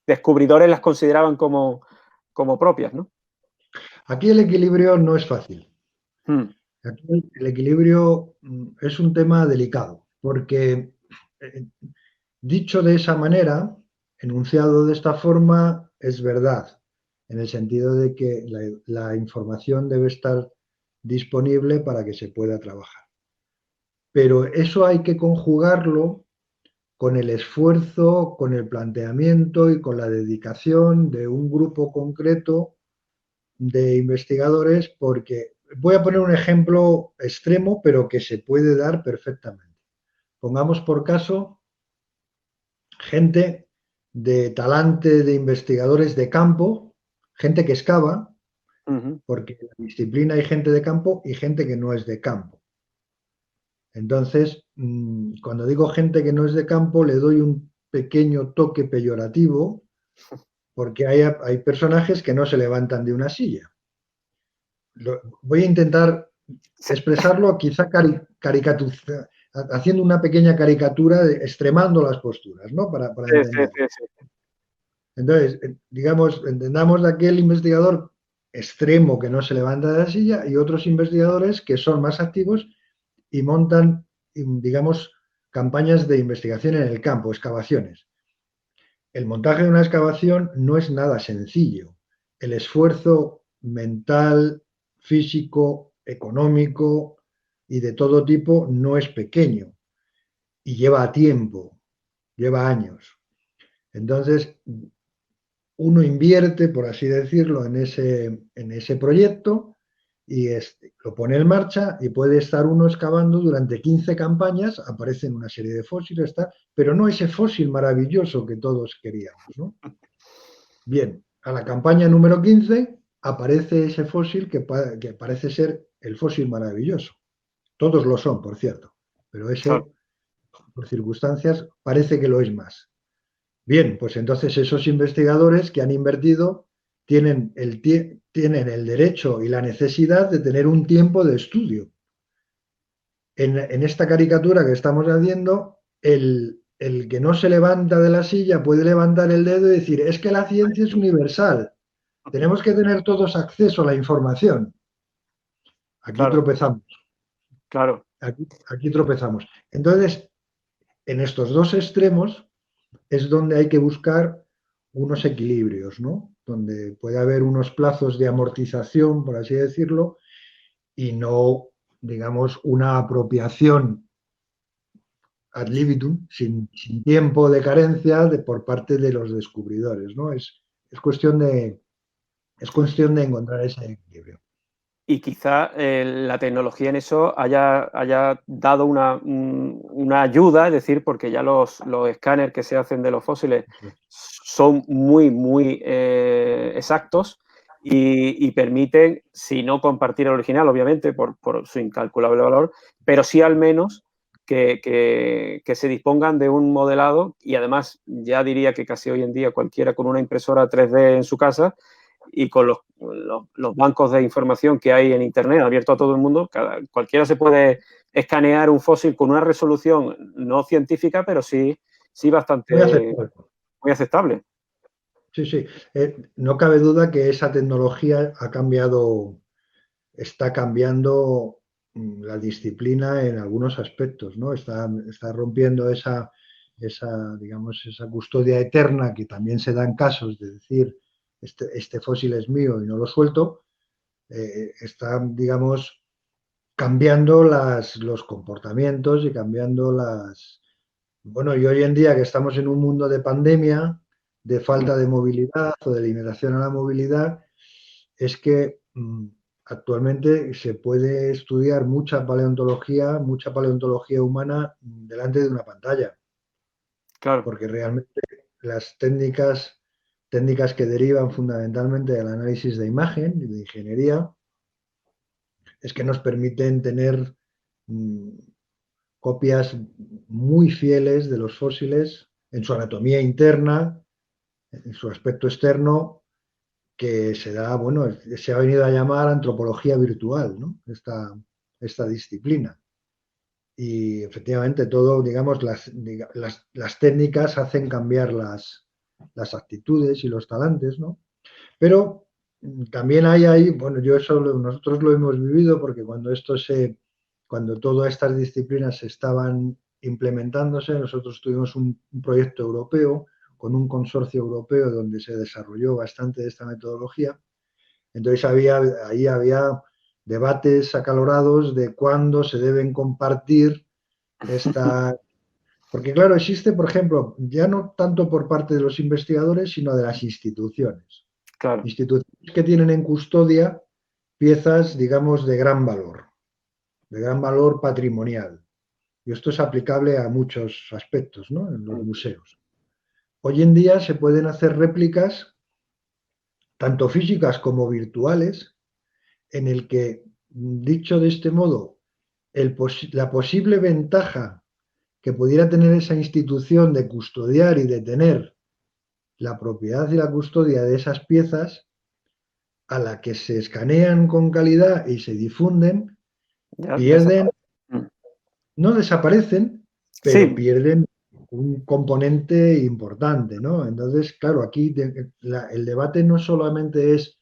[SPEAKER 1] descubridores las consideraban como propias, ¿no?
[SPEAKER 2] aquí el equilibrio no es fácil.
[SPEAKER 1] Hmm.
[SPEAKER 2] Aquí el equilibrio es un tema delicado, porque dicho de esa manera, enunciado de esta forma, es verdad, en el sentido de que la información debe estar disponible para que se pueda trabajar. Pero eso hay que conjugarlo con el esfuerzo, con el planteamiento y con la dedicación de un grupo concreto de investigadores, porque voy a poner un ejemplo extremo, pero que se puede dar perfectamente. Pongamos por caso gente de talante de investigadores de campo, gente que excava,
[SPEAKER 1] Uh -huh.
[SPEAKER 2] porque en la disciplina hay gente de campo y gente que no es de campo. Entonces, cuando digo gente que no es de campo, le doy un pequeño toque peyorativo, porque hay personajes que no se levantan de una silla. Voy a intentar expresarlo quizá haciendo una pequeña caricatura, extremando las posturas, ¿no? Para
[SPEAKER 1] Sí, sí,
[SPEAKER 2] entenderlo.
[SPEAKER 1] sí, sí.
[SPEAKER 2] Entonces, digamos, entendamos de aquel investigador extremo que no se levanta de la silla y otros investigadores que son más activos y montan, digamos, campañas de investigación en el campo, excavaciones. El montaje de una excavación no es nada sencillo. El esfuerzo mental, físico, económico y de todo tipo no es pequeño y lleva tiempo, lleva años. Entonces, uno invierte, por así decirlo, en ese proyecto y lo pone en marcha y puede estar uno excavando durante 15 campañas, aparecen una serie de fósiles, pero no ese fósil maravilloso que todos queríamos, ¿no? Bien, a la campaña número 15 aparece ese fósil que parece ser el fósil maravilloso. Todos lo son, por cierto, pero
[SPEAKER 1] Claro.
[SPEAKER 2] ese, por circunstancias, parece que lo es más. Bien, pues entonces esos investigadores que han invertido tienen el derecho y la necesidad de tener un tiempo de estudio. En esta caricatura que estamos haciendo, el que no se levanta de la silla puede levantar el dedo y decir, es que la ciencia es universal, tenemos que tener todos acceso a la información. Aquí
[SPEAKER 1] Claro,
[SPEAKER 2] tropezamos,
[SPEAKER 1] claro.
[SPEAKER 2] aquí tropezamos. Entonces, en estos dos extremos es donde hay que buscar unos equilibrios, ¿no? Donde puede haber unos plazos de amortización, por así decirlo, y no, digamos, una apropiación ad libitum, sin tiempo de carencia por parte de los descubridores, ¿no? Es cuestión de encontrar ese equilibrio.
[SPEAKER 1] Y quizá la tecnología en eso haya dado una ayuda, es decir, porque ya los escáneres que se hacen de los fósiles son muy, muy exactos y permiten, si no compartir el original, obviamente, por su incalculable valor, pero sí al menos que se dispongan de un modelado y además ya diría que casi hoy en día cualquiera con una impresora 3D en su casa y con los bancos de información que hay en Internet, abierto a todo el mundo, cualquiera se puede escanear un fósil con una resolución no científica, pero sí
[SPEAKER 2] Muy
[SPEAKER 1] bastante
[SPEAKER 2] aceptable.
[SPEAKER 1] muy aceptable.
[SPEAKER 2] Sí, sí. No cabe duda que esa tecnología está cambiando la disciplina en algunos aspectos, ¿no? Está rompiendo digamos, esa custodia eterna que también se da en casos de decir, este fósil es mío y no lo suelto, está, digamos, cambiando los comportamientos y cambiando las... Bueno, y hoy en día que estamos en un mundo de pandemia, de falta de movilidad o de limitación a la movilidad, es que actualmente se puede estudiar mucha paleontología humana delante de una pantalla,
[SPEAKER 1] Claro,
[SPEAKER 2] porque realmente las técnicas que derivan fundamentalmente del análisis de imagen y de ingeniería, es que nos permiten tener mm, copias muy fieles de los fósiles en su anatomía interna, en su aspecto externo, que bueno, se ha venido a llamar antropología virtual, ¿no? Esta disciplina. Y efectivamente todo, digamos, las técnicas hacen cambiar las actitudes y los talantes, ¿no? Pero también hay ahí, bueno, nosotros lo hemos vivido porque cuando todas estas disciplinas estaban implementándose, nosotros tuvimos un proyecto europeo con un consorcio europeo donde se desarrolló bastante de esta metodología. Entonces ahí había debates acalorados de cuándo se deben compartir esta... Porque claro, existe, por ejemplo, ya no tanto por parte de los investigadores, sino de las instituciones.
[SPEAKER 1] claro,
[SPEAKER 2] Instituciones que tienen en custodia piezas, digamos, de gran valor patrimonial. Y esto es aplicable a muchos aspectos, ¿no? En los museos. Hoy en día se pueden hacer réplicas, tanto físicas como virtuales, en el que, dicho de este modo, la posible ventaja que pudiera tener esa institución de custodiar y de tener la propiedad y la custodia de esas piezas a la que se escanean con calidad y se difunden,
[SPEAKER 1] Ya
[SPEAKER 2] pierden,
[SPEAKER 1] desaparece. Mm.
[SPEAKER 2] no desaparecen, pero
[SPEAKER 1] Sí,
[SPEAKER 2] pierden un componente importante, ¿no? Entonces, claro, aquí el debate no solamente es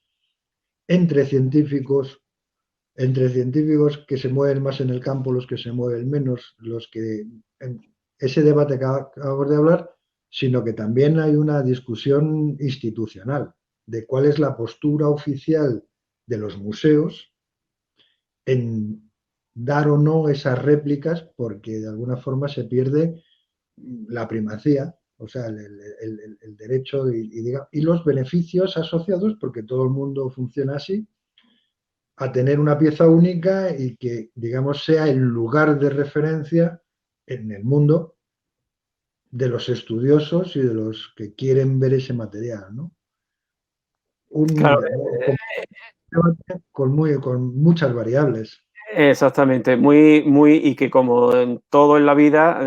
[SPEAKER 2] entre científicos, entre científicos que se mueven más en el campo, los que se mueven menos, los que ese debate que acabamos de hablar, sino que también hay una discusión institucional de cuál es la postura oficial de los museos en dar o no esas réplicas, porque de alguna forma se pierde la primacía, o sea, el derecho y los beneficios asociados, porque todo el mundo funciona así, a tener una pieza única y que, digamos, sea el lugar de referencia en el mundo de los estudiosos y de los que quieren ver ese material, ¿no?
[SPEAKER 1] claro,
[SPEAKER 2] Con muchas variables.
[SPEAKER 1] exactamente, y que como en todo en la vida,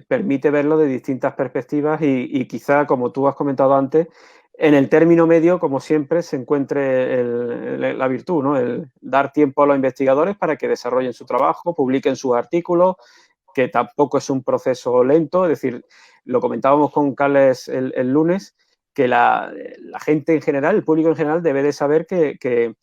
[SPEAKER 1] permite verlo de distintas perspectivas y quizá, como tú has comentado antes, en el término medio, como siempre, se encuentre la virtud, ¿no? El dar tiempo a los investigadores para que desarrollen su trabajo, publiquen sus artículos, que tampoco es un proceso lento, es decir, lo comentábamos con Carles el lunes, que la gente en general, el público en general, debe de saber que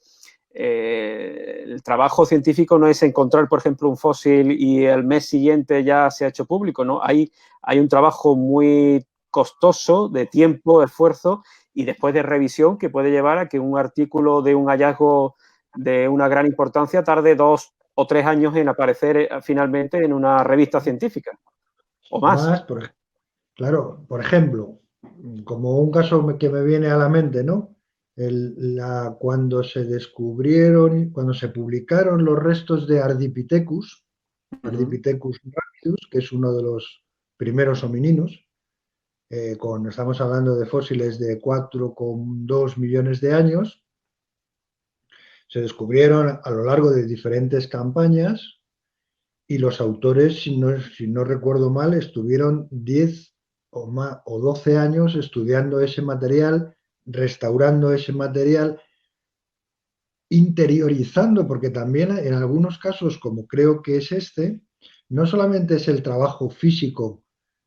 [SPEAKER 1] el trabajo científico no es encontrar, por ejemplo, un fósil y el mes siguiente ya se ha hecho público, ¿no? Hay un trabajo muy costoso de tiempo, esfuerzo y después de revisión que puede llevar a que un artículo de un hallazgo de una gran importancia tarde 2 o 3 años en aparecer finalmente en una revista científica o
[SPEAKER 2] O
[SPEAKER 1] más.
[SPEAKER 2] más, claro, por ejemplo, como un caso que me viene a la mente, ¿no? Cuando se descubrieron, cuando se publicaron los restos de Ardipithecus,
[SPEAKER 1] Uh -huh.
[SPEAKER 2] Ardipithecus rapidus, que es uno de los primeros homininos, estamos hablando de fósiles de 4,2 millones de años, se descubrieron a lo largo de diferentes campañas y los autores, si no recuerdo mal, estuvieron 10 o 12 años estudiando ese material, restaurando ese material, interiorizando, porque también en algunos casos, como creo que es este, no solamente es el trabajo físico,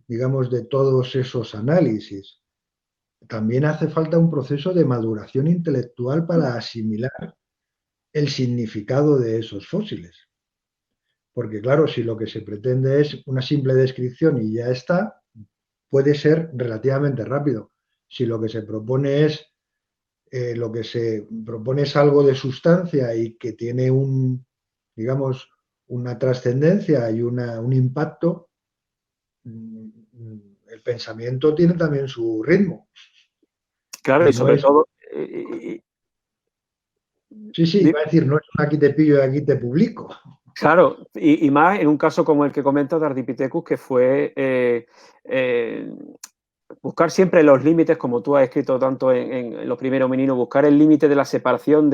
[SPEAKER 2] digamos, de todos esos análisis, también hace falta un proceso de maduración intelectual para asimilar el significado de esos fósiles. Porque claro, si lo que se pretende es una simple descripción y ya está, puede ser relativamente rápido. Si lo que se propone es algo de sustancia y que tiene digamos, una trascendencia y un impacto, el pensamiento tiene también su ritmo.
[SPEAKER 1] Claro,
[SPEAKER 2] Y
[SPEAKER 1] y
[SPEAKER 2] no
[SPEAKER 1] sobre
[SPEAKER 2] es,
[SPEAKER 1] todo,
[SPEAKER 2] sí, sí, iba a decir, no es un aquí te pillo y aquí te publico.
[SPEAKER 1] claro, y más en un caso como el que comenta de Ardipithecus, que fue buscar siempre los límites, como tú has escrito tanto en los primeros meninos, buscar el límite de la separación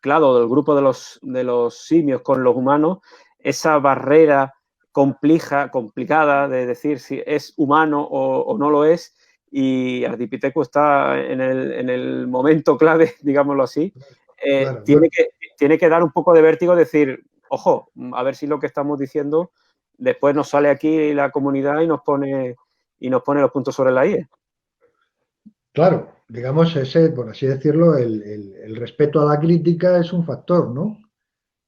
[SPEAKER 1] claro, del grupo de los simios con los humanos, esa barrera complicada de decir si es humano o no lo es, y Ardipithecus está en el momento clave, digámoslo así,
[SPEAKER 2] Claro,
[SPEAKER 1] tiene
[SPEAKER 2] claro.
[SPEAKER 1] que dar un poco de vértigo, decir, ojo, a ver si lo que estamos diciendo después nos sale aquí la comunidad y nos pone los puntos sobre la I.
[SPEAKER 2] Claro, digamos, ese, por así decirlo, el respeto a la crítica es un factor, ¿no?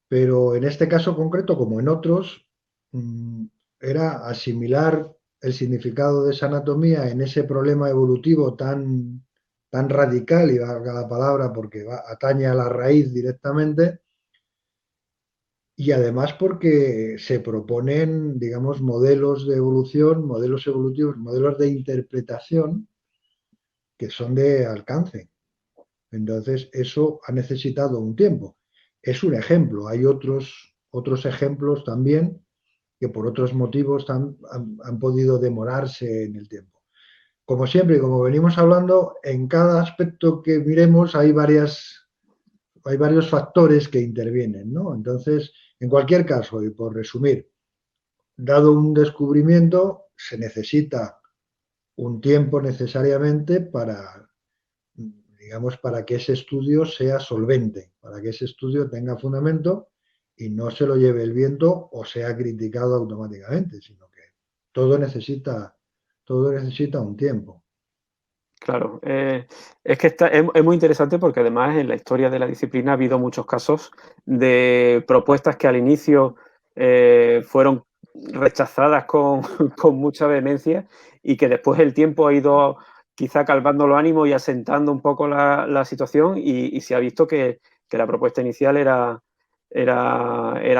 [SPEAKER 2] Pero en este caso concreto, como en otros, mm, era asimilar el significado de esa anatomía en ese problema evolutivo tan radical, y valga la palabra porque atañe a la raíz directamente, y además porque se proponen, digamos, modelos de evolución, modelos evolutivos, modelos de interpretación que son de alcance. Entonces, eso ha necesitado un tiempo. Es un ejemplo. Hay otros ejemplos también que por otros motivos han podido demorarse en el tiempo. Como siempre, como venimos hablando, en cada aspecto que miremos hay varias hay varios factores que intervienen, ¿no? Entonces, en cualquier caso, y por resumir, dado un descubrimiento, se necesita un tiempo necesariamente para, digamos, para que ese estudio sea solvente, para que ese estudio tenga fundamento y no se lo lleve el viento o sea criticado automáticamente, sino que todo necesita, todo necesita un tiempo.
[SPEAKER 1] Claro, es que es muy interesante porque además en la historia de la disciplina ha habido muchos casos de propuestas que al inicio fueron rechazadas con, con mucha vehemencia y que después el tiempo ha ido quizá calmando los ánimos y asentando un poco la situación y se ha visto que la propuesta inicial era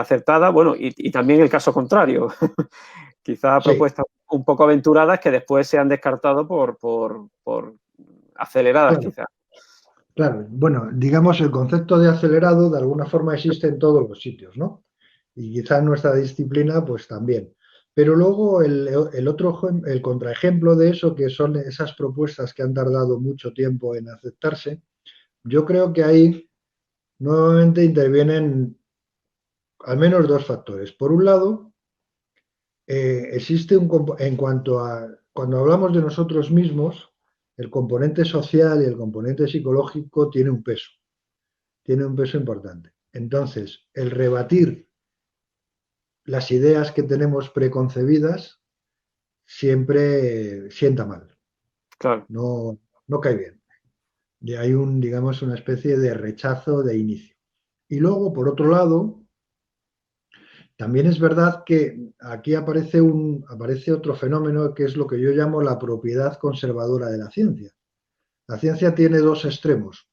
[SPEAKER 1] acertada. Bueno, y también el caso contrario. Quizá
[SPEAKER 2] Sí,
[SPEAKER 1] propuestas un poco aventuradas que después se han descartado por aceleradas,
[SPEAKER 2] claro,
[SPEAKER 1] quizás.
[SPEAKER 2] claro. Bueno, digamos, el concepto de acelerado de alguna forma existe en todos los sitios, ¿no? Y quizá en nuestra disciplina, pues también. Pero luego el otro, el contraejemplo de eso, que son esas propuestas que han tardado mucho tiempo en aceptarse, yo creo que ahí nuevamente intervienen al menos dos factores. Por un lado, existe en cuanto a, cuando hablamos de nosotros mismos, el componente social y el componente psicológico tiene un peso importante. Entonces, el rebatir las ideas que tenemos preconcebidas siempre sienta mal,
[SPEAKER 1] Claro,
[SPEAKER 2] no, no cae bien. Y hay un, digamos, una especie de rechazo de inicio. Y luego, por otro lado, también es verdad que aquí aparece otro fenómeno que es lo que yo llamo la propiedad conservadora de la ciencia. La ciencia tiene dos extremos,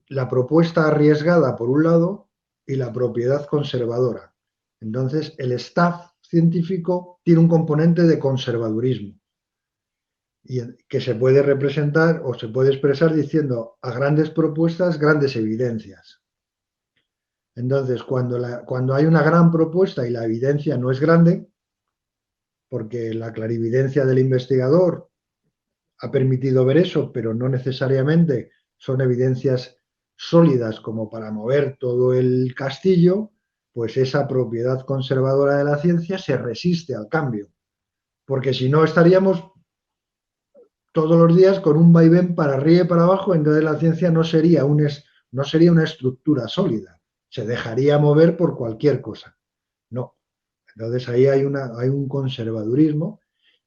[SPEAKER 2] la propuesta arriesgada por un lado y la propiedad conservadora. Entonces, el staff científico tiene un componente de conservadurismo y que se puede representar o se puede expresar diciendo a grandes propuestas, grandes evidencias. Entonces, cuando hay una gran propuesta y la evidencia no es grande, porque la clarividencia del investigador ha permitido ver eso, pero no necesariamente son evidencias sólidas como para mover todo el castillo, pues esa propiedad conservadora de la ciencia se resiste al cambio, porque si no estaríamos todos los días con un vaivén para arriba y para abajo, entonces la ciencia no sería una estructura sólida, se dejaría mover por cualquier cosa. No. Entonces ahí hay un conservadurismo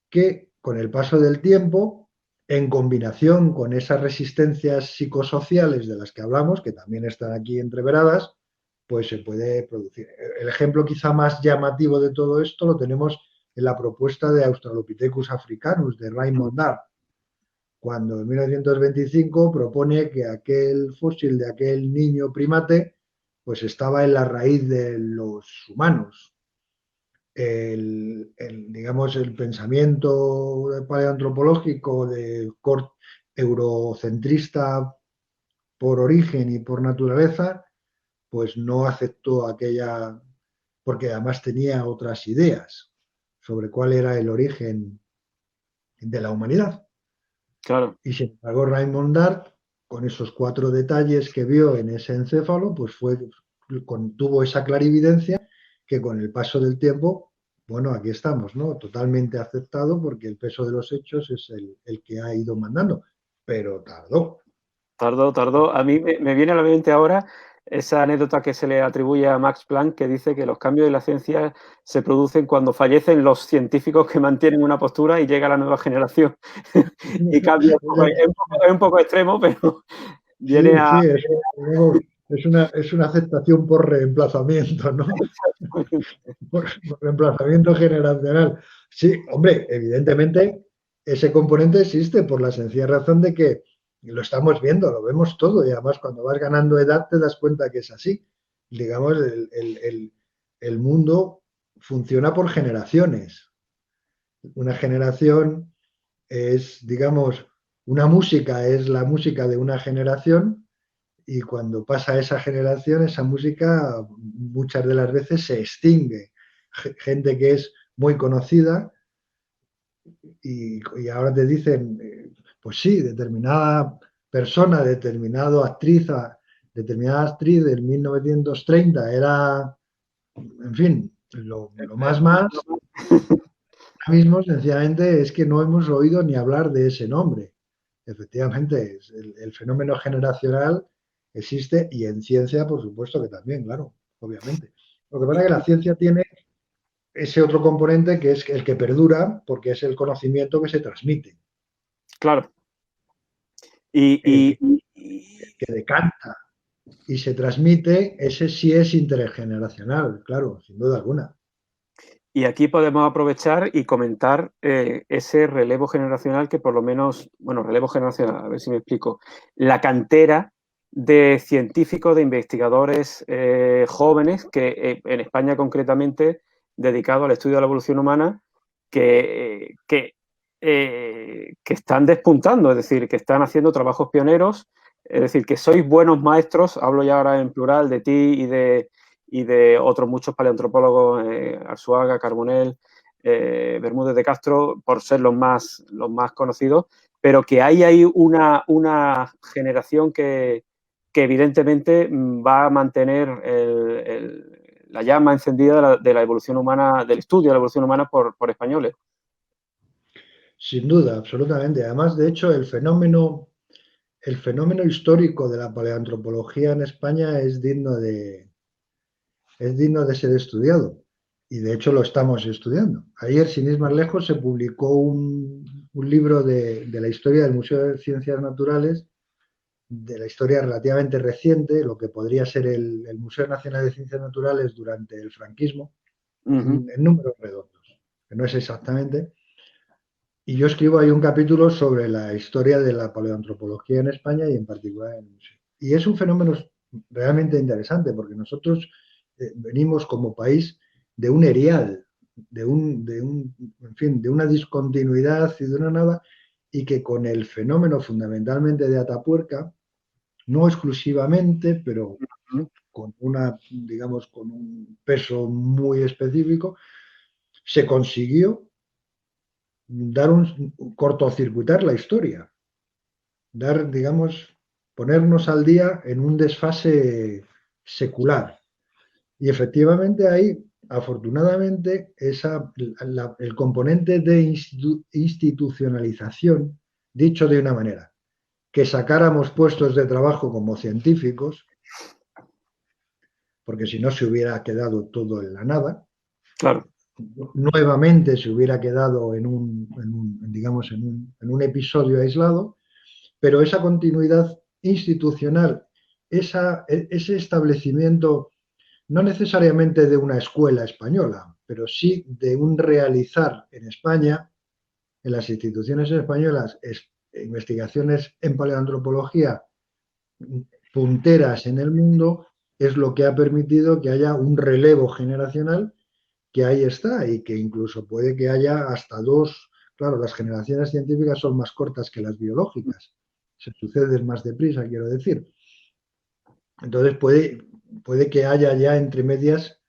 [SPEAKER 2] que con el paso del tiempo, en combinación con esas resistencias psicosociales de las que hablamos, que también están aquí entreveradas, pues se puede producir. El ejemplo quizá más llamativo de todo esto lo tenemos en la propuesta de Australopithecus africanus de Raymond Dart, cuando en 1925 propone que aquel fósil de aquel niño primate pues estaba en la raíz de los humanos. Digamos, el pensamiento paleoantropológico de corte eurocentrista por origen y por naturaleza, pues no aceptó aquella, porque además tenía otras ideas sobre cuál era el origen de la humanidad.
[SPEAKER 1] claro.
[SPEAKER 2] Y sin embargo, Raymond Dart, con esos cuatro detalles que vio en ese encéfalo, pues tuvo esa clarividencia que con el paso del tiempo, bueno, aquí estamos, ¿no? Totalmente aceptado porque el peso de los hechos es el que ha ido mandando, pero tardó.
[SPEAKER 1] Tardó. A mí me viene a la mente ahora esa anécdota que se le atribuye a Max Planck, que dice que los cambios de la ciencia se producen cuando fallecen los científicos que mantienen una postura y llega la nueva generación. Y cambia un poco, es un poco extremo, pero viene
[SPEAKER 2] Sí,
[SPEAKER 1] a...
[SPEAKER 2] sí, digamos, es una aceptación por reemplazamiento, ¿no? Por reemplazamiento generacional. Sí, hombre, evidentemente ese componente existe por la sencilla razón de que lo estamos viendo, lo vemos todo y además cuando vas ganando edad te das cuenta que es así. Digamos, el mundo funciona por generaciones. Una generación es, digamos, una música es la música de una generación y cuando pasa esa generación, esa música muchas de las veces se extingue. Gente que es muy conocida y ahora te dicen, pues sí, determinada persona, determinado actriz determinada actriz del 1930 era, en fin, lo más, ahora mismo sencillamente es que no hemos oído ni hablar de ese nombre. Efectivamente, el fenómeno generacional existe y en ciencia, por supuesto que también, claro, obviamente. Lo que pasa es que la ciencia tiene ese otro componente que es el que perdura porque es el conocimiento que se transmite.
[SPEAKER 1] Claro.
[SPEAKER 2] El
[SPEAKER 1] Y,
[SPEAKER 2] que, el que decanta y se transmite, ese sí es intergeneracional, claro, sin duda alguna.
[SPEAKER 1] Y aquí podemos aprovechar y comentar ese relevo generacional que por lo menos, bueno, relevo generacional, a ver si me explico, la cantera de científicos, de investigadores jóvenes que en España concretamente dedicados al estudio de la evolución humana que están despuntando, es decir, que están haciendo trabajos pioneros, es decir, que sois buenos maestros, hablo ya ahora en plural de ti y de otros muchos paleoantropólogos, Arzuaga, Carbonell, Bermúdez de Castro, por ser los más conocidos, pero que hay ahí una generación que evidentemente va a mantener la llama encendida de la evolución humana, del estudio de la evolución humana por españoles.
[SPEAKER 2] Sin duda, absolutamente. Además, de hecho, el fenómeno histórico de la paleoantropología en España es digno de ser estudiado. Y de hecho lo estamos estudiando. Ayer, sin ir más lejos, se publicó un libro de la historia del Museo de Ciencias Naturales, de la historia relativamente reciente, lo que podría ser el Museo Nacional de Ciencias Naturales durante el franquismo, en números redondos, que no es exactamente. Y yo escribo ahí un capítulo sobre la historia de la paleoantropología en España y en particular en el museo. Y es un fenómeno realmente interesante porque nosotros venimos como país de un erial, en fin, de una discontinuidad y de una nada, y que con el fenómeno fundamentalmente de Atapuerca, no exclusivamente, pero con una, digamos, con un peso muy específico, se consiguió dar cortocircuitar la historia, dar, digamos, ponernos al día en un desfase secular. Y efectivamente ahí, afortunadamente, el componente de institucionalización, dicho de una manera, que sacáramos puestos de trabajo como científicos, porque si no se hubiera quedado todo en la nada.
[SPEAKER 1] Claro.
[SPEAKER 2] Nuevamente se hubiera quedado digamos, en un episodio aislado, pero esa continuidad institucional, ese establecimiento, no necesariamente de una escuela española, pero sí de un realizar en España, en las instituciones españolas, investigaciones en paleoantropología punteras en el mundo, es lo que ha permitido que haya un relevo generacional que ahí está y que incluso puede que haya hasta dos. Claro, las generaciones científicas son más cortas que las biológicas, se suceden más deprisa, quiero decir. Entonces puede que haya ya entre medias,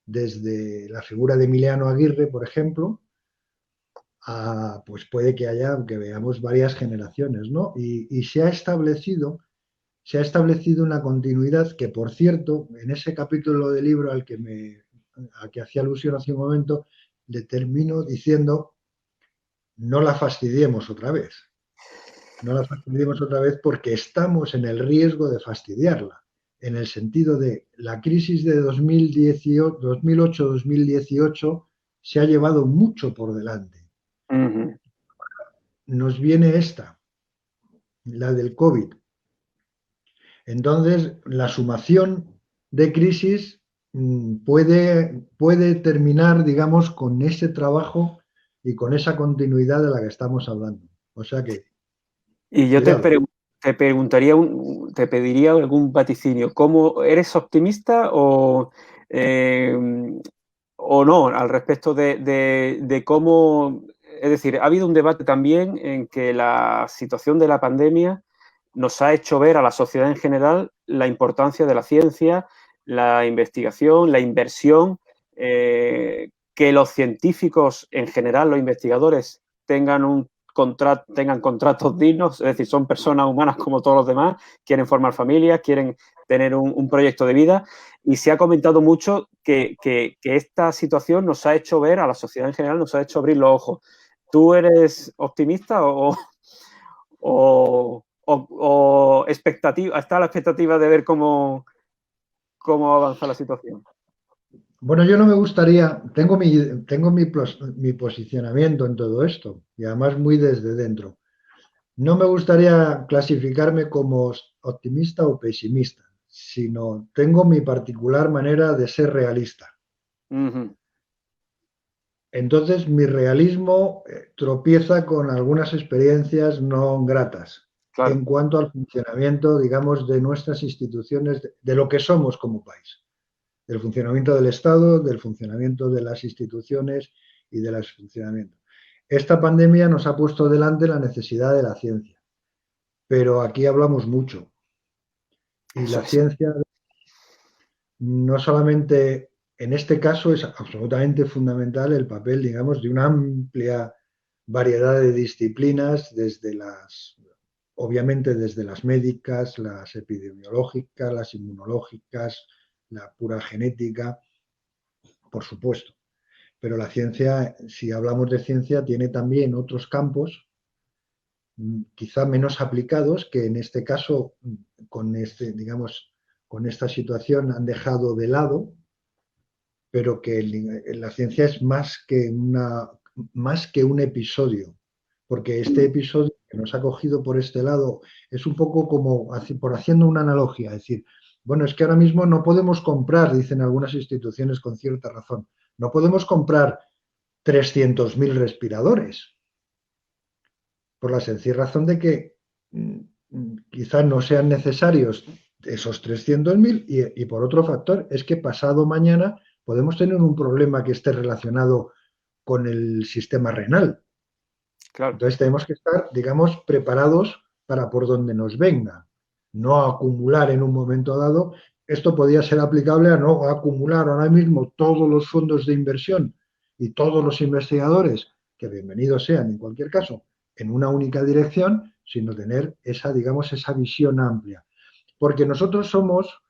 [SPEAKER 2] desde la figura de Emiliano Aguirre, por ejemplo, pues puede que haya, que veamos varias generaciones, ¿no? Y se ha establecido una continuidad que, por cierto, en ese capítulo del libro al que hacía alusión hace un momento, le termino diciendo, no la fastidiemos otra vez. No la fastidiemos otra vez porque estamos en el riesgo de fastidiarla, en el sentido de la crisis de 2008-2018 se ha llevado mucho por delante. Nos viene esta, la del COVID. Entonces, la sumación de crisis puede terminar, digamos, con ese trabajo y con esa continuidad de la que estamos hablando. O sea que,
[SPEAKER 1] y yo
[SPEAKER 2] cuidado.
[SPEAKER 1] te preguntaría, te pediría algún vaticinio. ¿Cómo eres optimista o no al respecto de cómo? Es decir, ha habido un debate también en que la situación de la pandemia nos ha hecho ver a la sociedad en general la importancia de la ciencia, la investigación, la inversión, que los científicos en general, los investigadores, tengan un tengan contratos dignos, es decir, son personas humanas como todos los demás, quieren formar familias, quieren tener un proyecto de vida, y se ha comentado mucho que esta situación nos ha hecho ver, a la sociedad en general, nos ha hecho abrir los ojos. ¿Tú eres optimista o expectativa, está a la expectativa de ver cómo avanza la situación?
[SPEAKER 2] Bueno, yo no me gustaría, tengo mi posicionamiento en todo esto y además muy desde dentro. No me gustaría clasificarme como optimista o pesimista, sino tengo mi particular manera de ser realista.
[SPEAKER 1] Uh-huh.
[SPEAKER 2] Entonces, mi realismo tropieza con algunas experiencias no gratas
[SPEAKER 1] Claro.
[SPEAKER 2] en cuanto al funcionamiento, digamos, de nuestras instituciones, de lo que somos como país, del funcionamiento del Estado, del funcionamiento de las instituciones y del funcionamiento. Esta pandemia nos ha puesto delante la necesidad de la ciencia, pero aquí hablamos mucho y
[SPEAKER 1] Eso
[SPEAKER 2] la
[SPEAKER 1] es.
[SPEAKER 2] ciencia no solamente, en este caso es absolutamente fundamental el papel, digamos, de una amplia variedad de disciplinas, obviamente desde las médicas, las epidemiológicas, las inmunológicas, la pura genética, por supuesto. Pero la ciencia, si hablamos de ciencia, tiene también otros campos, quizá menos aplicados, que en este caso, digamos, con esta situación han dejado de lado, pero que la ciencia es más que un episodio, porque este episodio que nos ha cogido por este lado es un poco como, por haciendo una analogía, es decir, bueno, es que ahora mismo no podemos comprar, dicen algunas instituciones con cierta razón, no podemos comprar 300.000 respiradores, por la sencilla razón de que quizás no sean necesarios esos 300.000 y por otro factor es que pasado mañana podemos tener un problema que esté relacionado con el sistema renal.
[SPEAKER 1] Claro.
[SPEAKER 2] Entonces tenemos que estar, digamos, preparados para por donde nos venga, no acumular en un momento dado. Esto podría ser aplicable a no acumular ahora mismo todos los fondos de inversión y todos los investigadores, que bienvenidos sean en cualquier caso, en una única dirección, sino tener esa, digamos, esa visión amplia. Porque nosotros somos,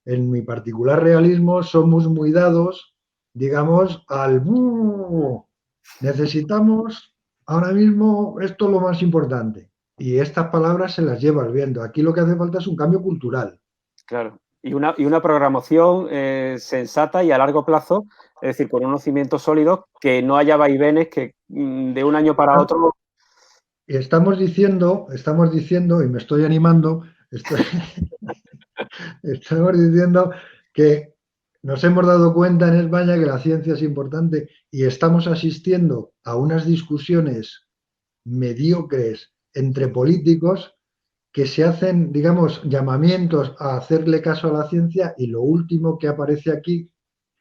[SPEAKER 2] en mi particular realismo, somos muy dados, digamos, al necesitamos ahora mismo esto es lo más importante. Y estas palabras se las lleva el viento. Aquí lo que hace falta es un cambio cultural.
[SPEAKER 1] Claro. Y una programación sensata y a largo plazo, es decir, con unos cimientos sólidos, que no haya vaivenes que de un año para otro.
[SPEAKER 2] Y estamos diciendo, y me estoy animando, estamos diciendo que nos hemos dado cuenta en España que la ciencia es importante y estamos asistiendo a unas discusiones mediocres entre políticos que se hacen, digamos, llamamientos a hacerle caso a la ciencia y lo último que aparece aquí,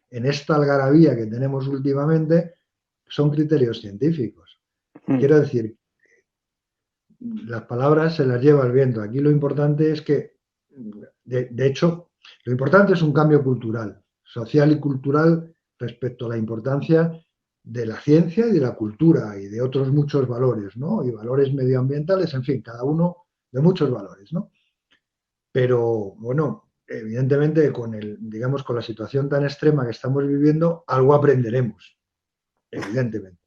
[SPEAKER 2] en esta algarabía que tenemos últimamente, son criterios científicos. Quiero decir, las palabras se las lleva el viento. Aquí lo importante es que, de hecho, lo importante es un cambio cultural, social y cultural respecto a la importancia de la ciencia y de la cultura y de otros muchos valores, ¿no? Y valores medioambientales, en fin, cada uno de muchos valores, ¿no? Pero, bueno, evidentemente digamos, con la situación tan extrema que estamos viviendo, algo aprenderemos, evidentemente.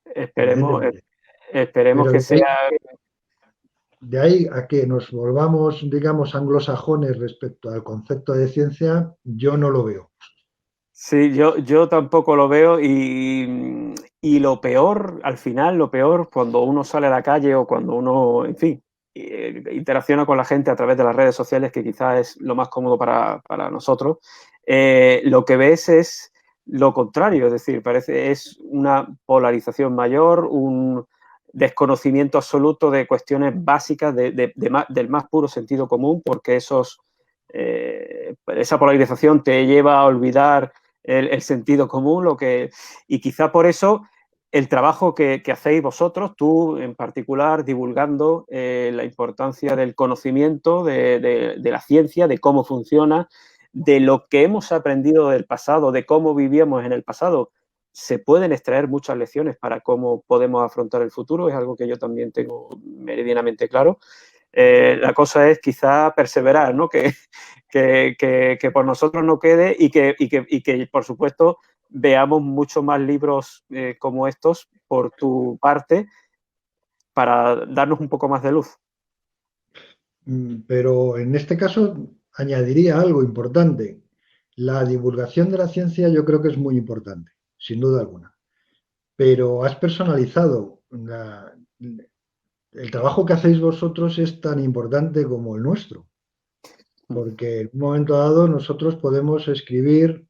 [SPEAKER 1] Esperemos
[SPEAKER 2] Pero
[SPEAKER 1] que sea.
[SPEAKER 2] de ahí a que nos volvamos, digamos, anglosajones respecto al concepto de ciencia, yo no lo veo.
[SPEAKER 1] Sí, yo tampoco lo veo y lo peor, al final, lo peor, cuando uno sale a la calle o cuando uno, en fin, interacciona con la gente a través de las redes sociales, que quizás es lo más cómodo para nosotros, lo que ves es lo contrario, es decir, es una polarización mayor, un desconocimiento absoluto de cuestiones básicas del más puro sentido común, porque esa polarización te lleva a olvidar el sentido común, y quizá por eso el trabajo que hacéis vosotros, tú en particular, divulgando la importancia del conocimiento, de la ciencia, de cómo funciona, de lo que hemos aprendido del pasado, de cómo vivíamos en el pasado, se pueden extraer muchas lecciones para cómo podemos afrontar el futuro, es algo que yo también tengo meridianamente claro. La cosa es quizá perseverar, ¿no? Que por nosotros no quede y que, por supuesto, veamos muchos más libros como estos por tu parte para darnos un poco más de luz.
[SPEAKER 2] Pero en este caso añadiría algo importante. La divulgación de la ciencia yo creo que es muy importante, sin duda alguna. Pero has personalizado el trabajo que hacéis vosotros es tan importante como el nuestro, porque en un momento dado nosotros podemos escribir,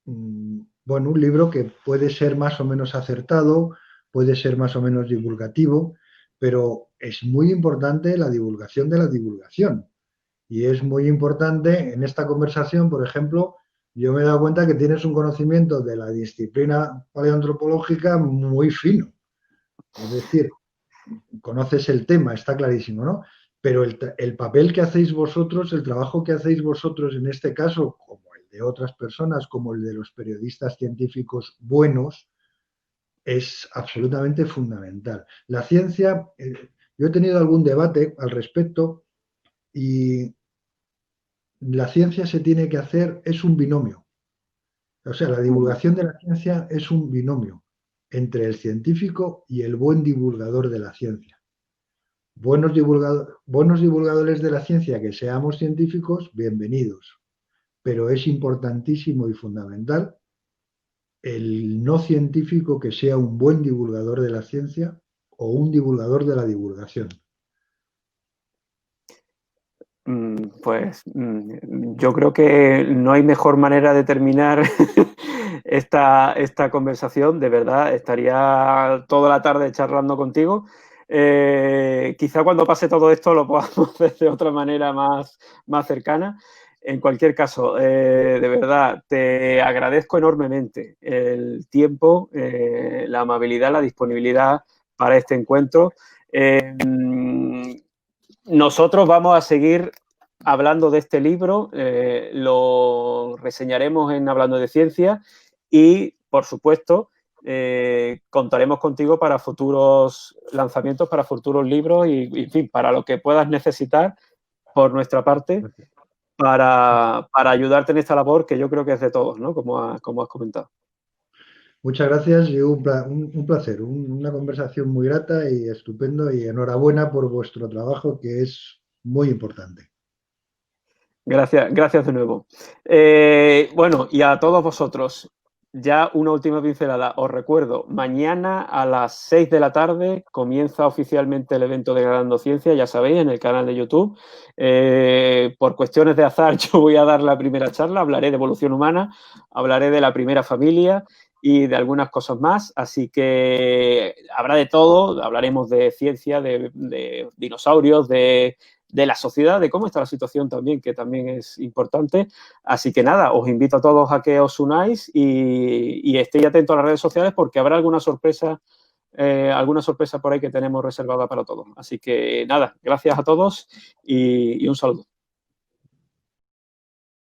[SPEAKER 2] bueno, un libro que puede ser más o menos acertado, puede ser más o menos divulgativo, pero es muy importante la divulgación de la divulgación. Y es muy importante en esta conversación, por ejemplo, yo me he dado cuenta que tienes un conocimiento de la disciplina paleoantropológica muy fino. Es decir, conoces el tema, está clarísimo, ¿no? Pero el papel que hacéis vosotros, el trabajo que hacéis vosotros en este caso, como el de otras personas, como el de los periodistas científicos buenos, es absolutamente fundamental. La ciencia, yo he tenido algún debate al respecto y la ciencia se tiene que hacer, es un binomio. O sea, la divulgación de la ciencia es un binomio entre el científico y el buen divulgador de la ciencia. Buenos divulgadores de la ciencia que seamos científicos, bienvenidos. Pero es importantísimo y fundamental el no científico que sea un buen divulgador de la ciencia o un divulgador de la divulgación.
[SPEAKER 1] Pues yo creo que no hay mejor manera de terminar esta conversación. De verdad, estaría toda la tarde charlando contigo. Quizá cuando pase todo esto lo podamos hacer de otra manera más cercana. En cualquier caso, de verdad, te agradezco enormemente el tiempo, la amabilidad, la disponibilidad para este encuentro. Nosotros vamos a seguir hablando de este libro, lo reseñaremos en Hablando de Ciencia y, por supuesto, contaremos contigo para futuros lanzamientos, para futuros libros y, en fin, para lo que puedas necesitar por nuestra parte para ayudarte en esta labor que yo creo que es de todos, ¿no? Como has comentado.
[SPEAKER 2] Muchas gracias y un placer, una conversación muy grata y estupendo y enhorabuena por vuestro trabajo que es muy importante.
[SPEAKER 1] Gracias de nuevo. Bueno, y a todos vosotros, ya una última pincelada. Os recuerdo, mañana a las 6 de la tarde comienza oficialmente el evento de Granando Ciencia, ya sabéis, en el canal de YouTube. Por cuestiones de azar yo voy a dar la primera charla, hablaré de evolución humana, hablaré de la primera familia y de algunas cosas más, así que habrá de todo, hablaremos de ciencia, de dinosaurios, de la sociedad, de cómo está la situación también, que también es importante. Así que nada, os invito a todos a que os unáis y estéis atentos a las redes sociales porque habrá alguna sorpresa por ahí que tenemos reservada para todos. Así que nada, gracias a todos y un saludo.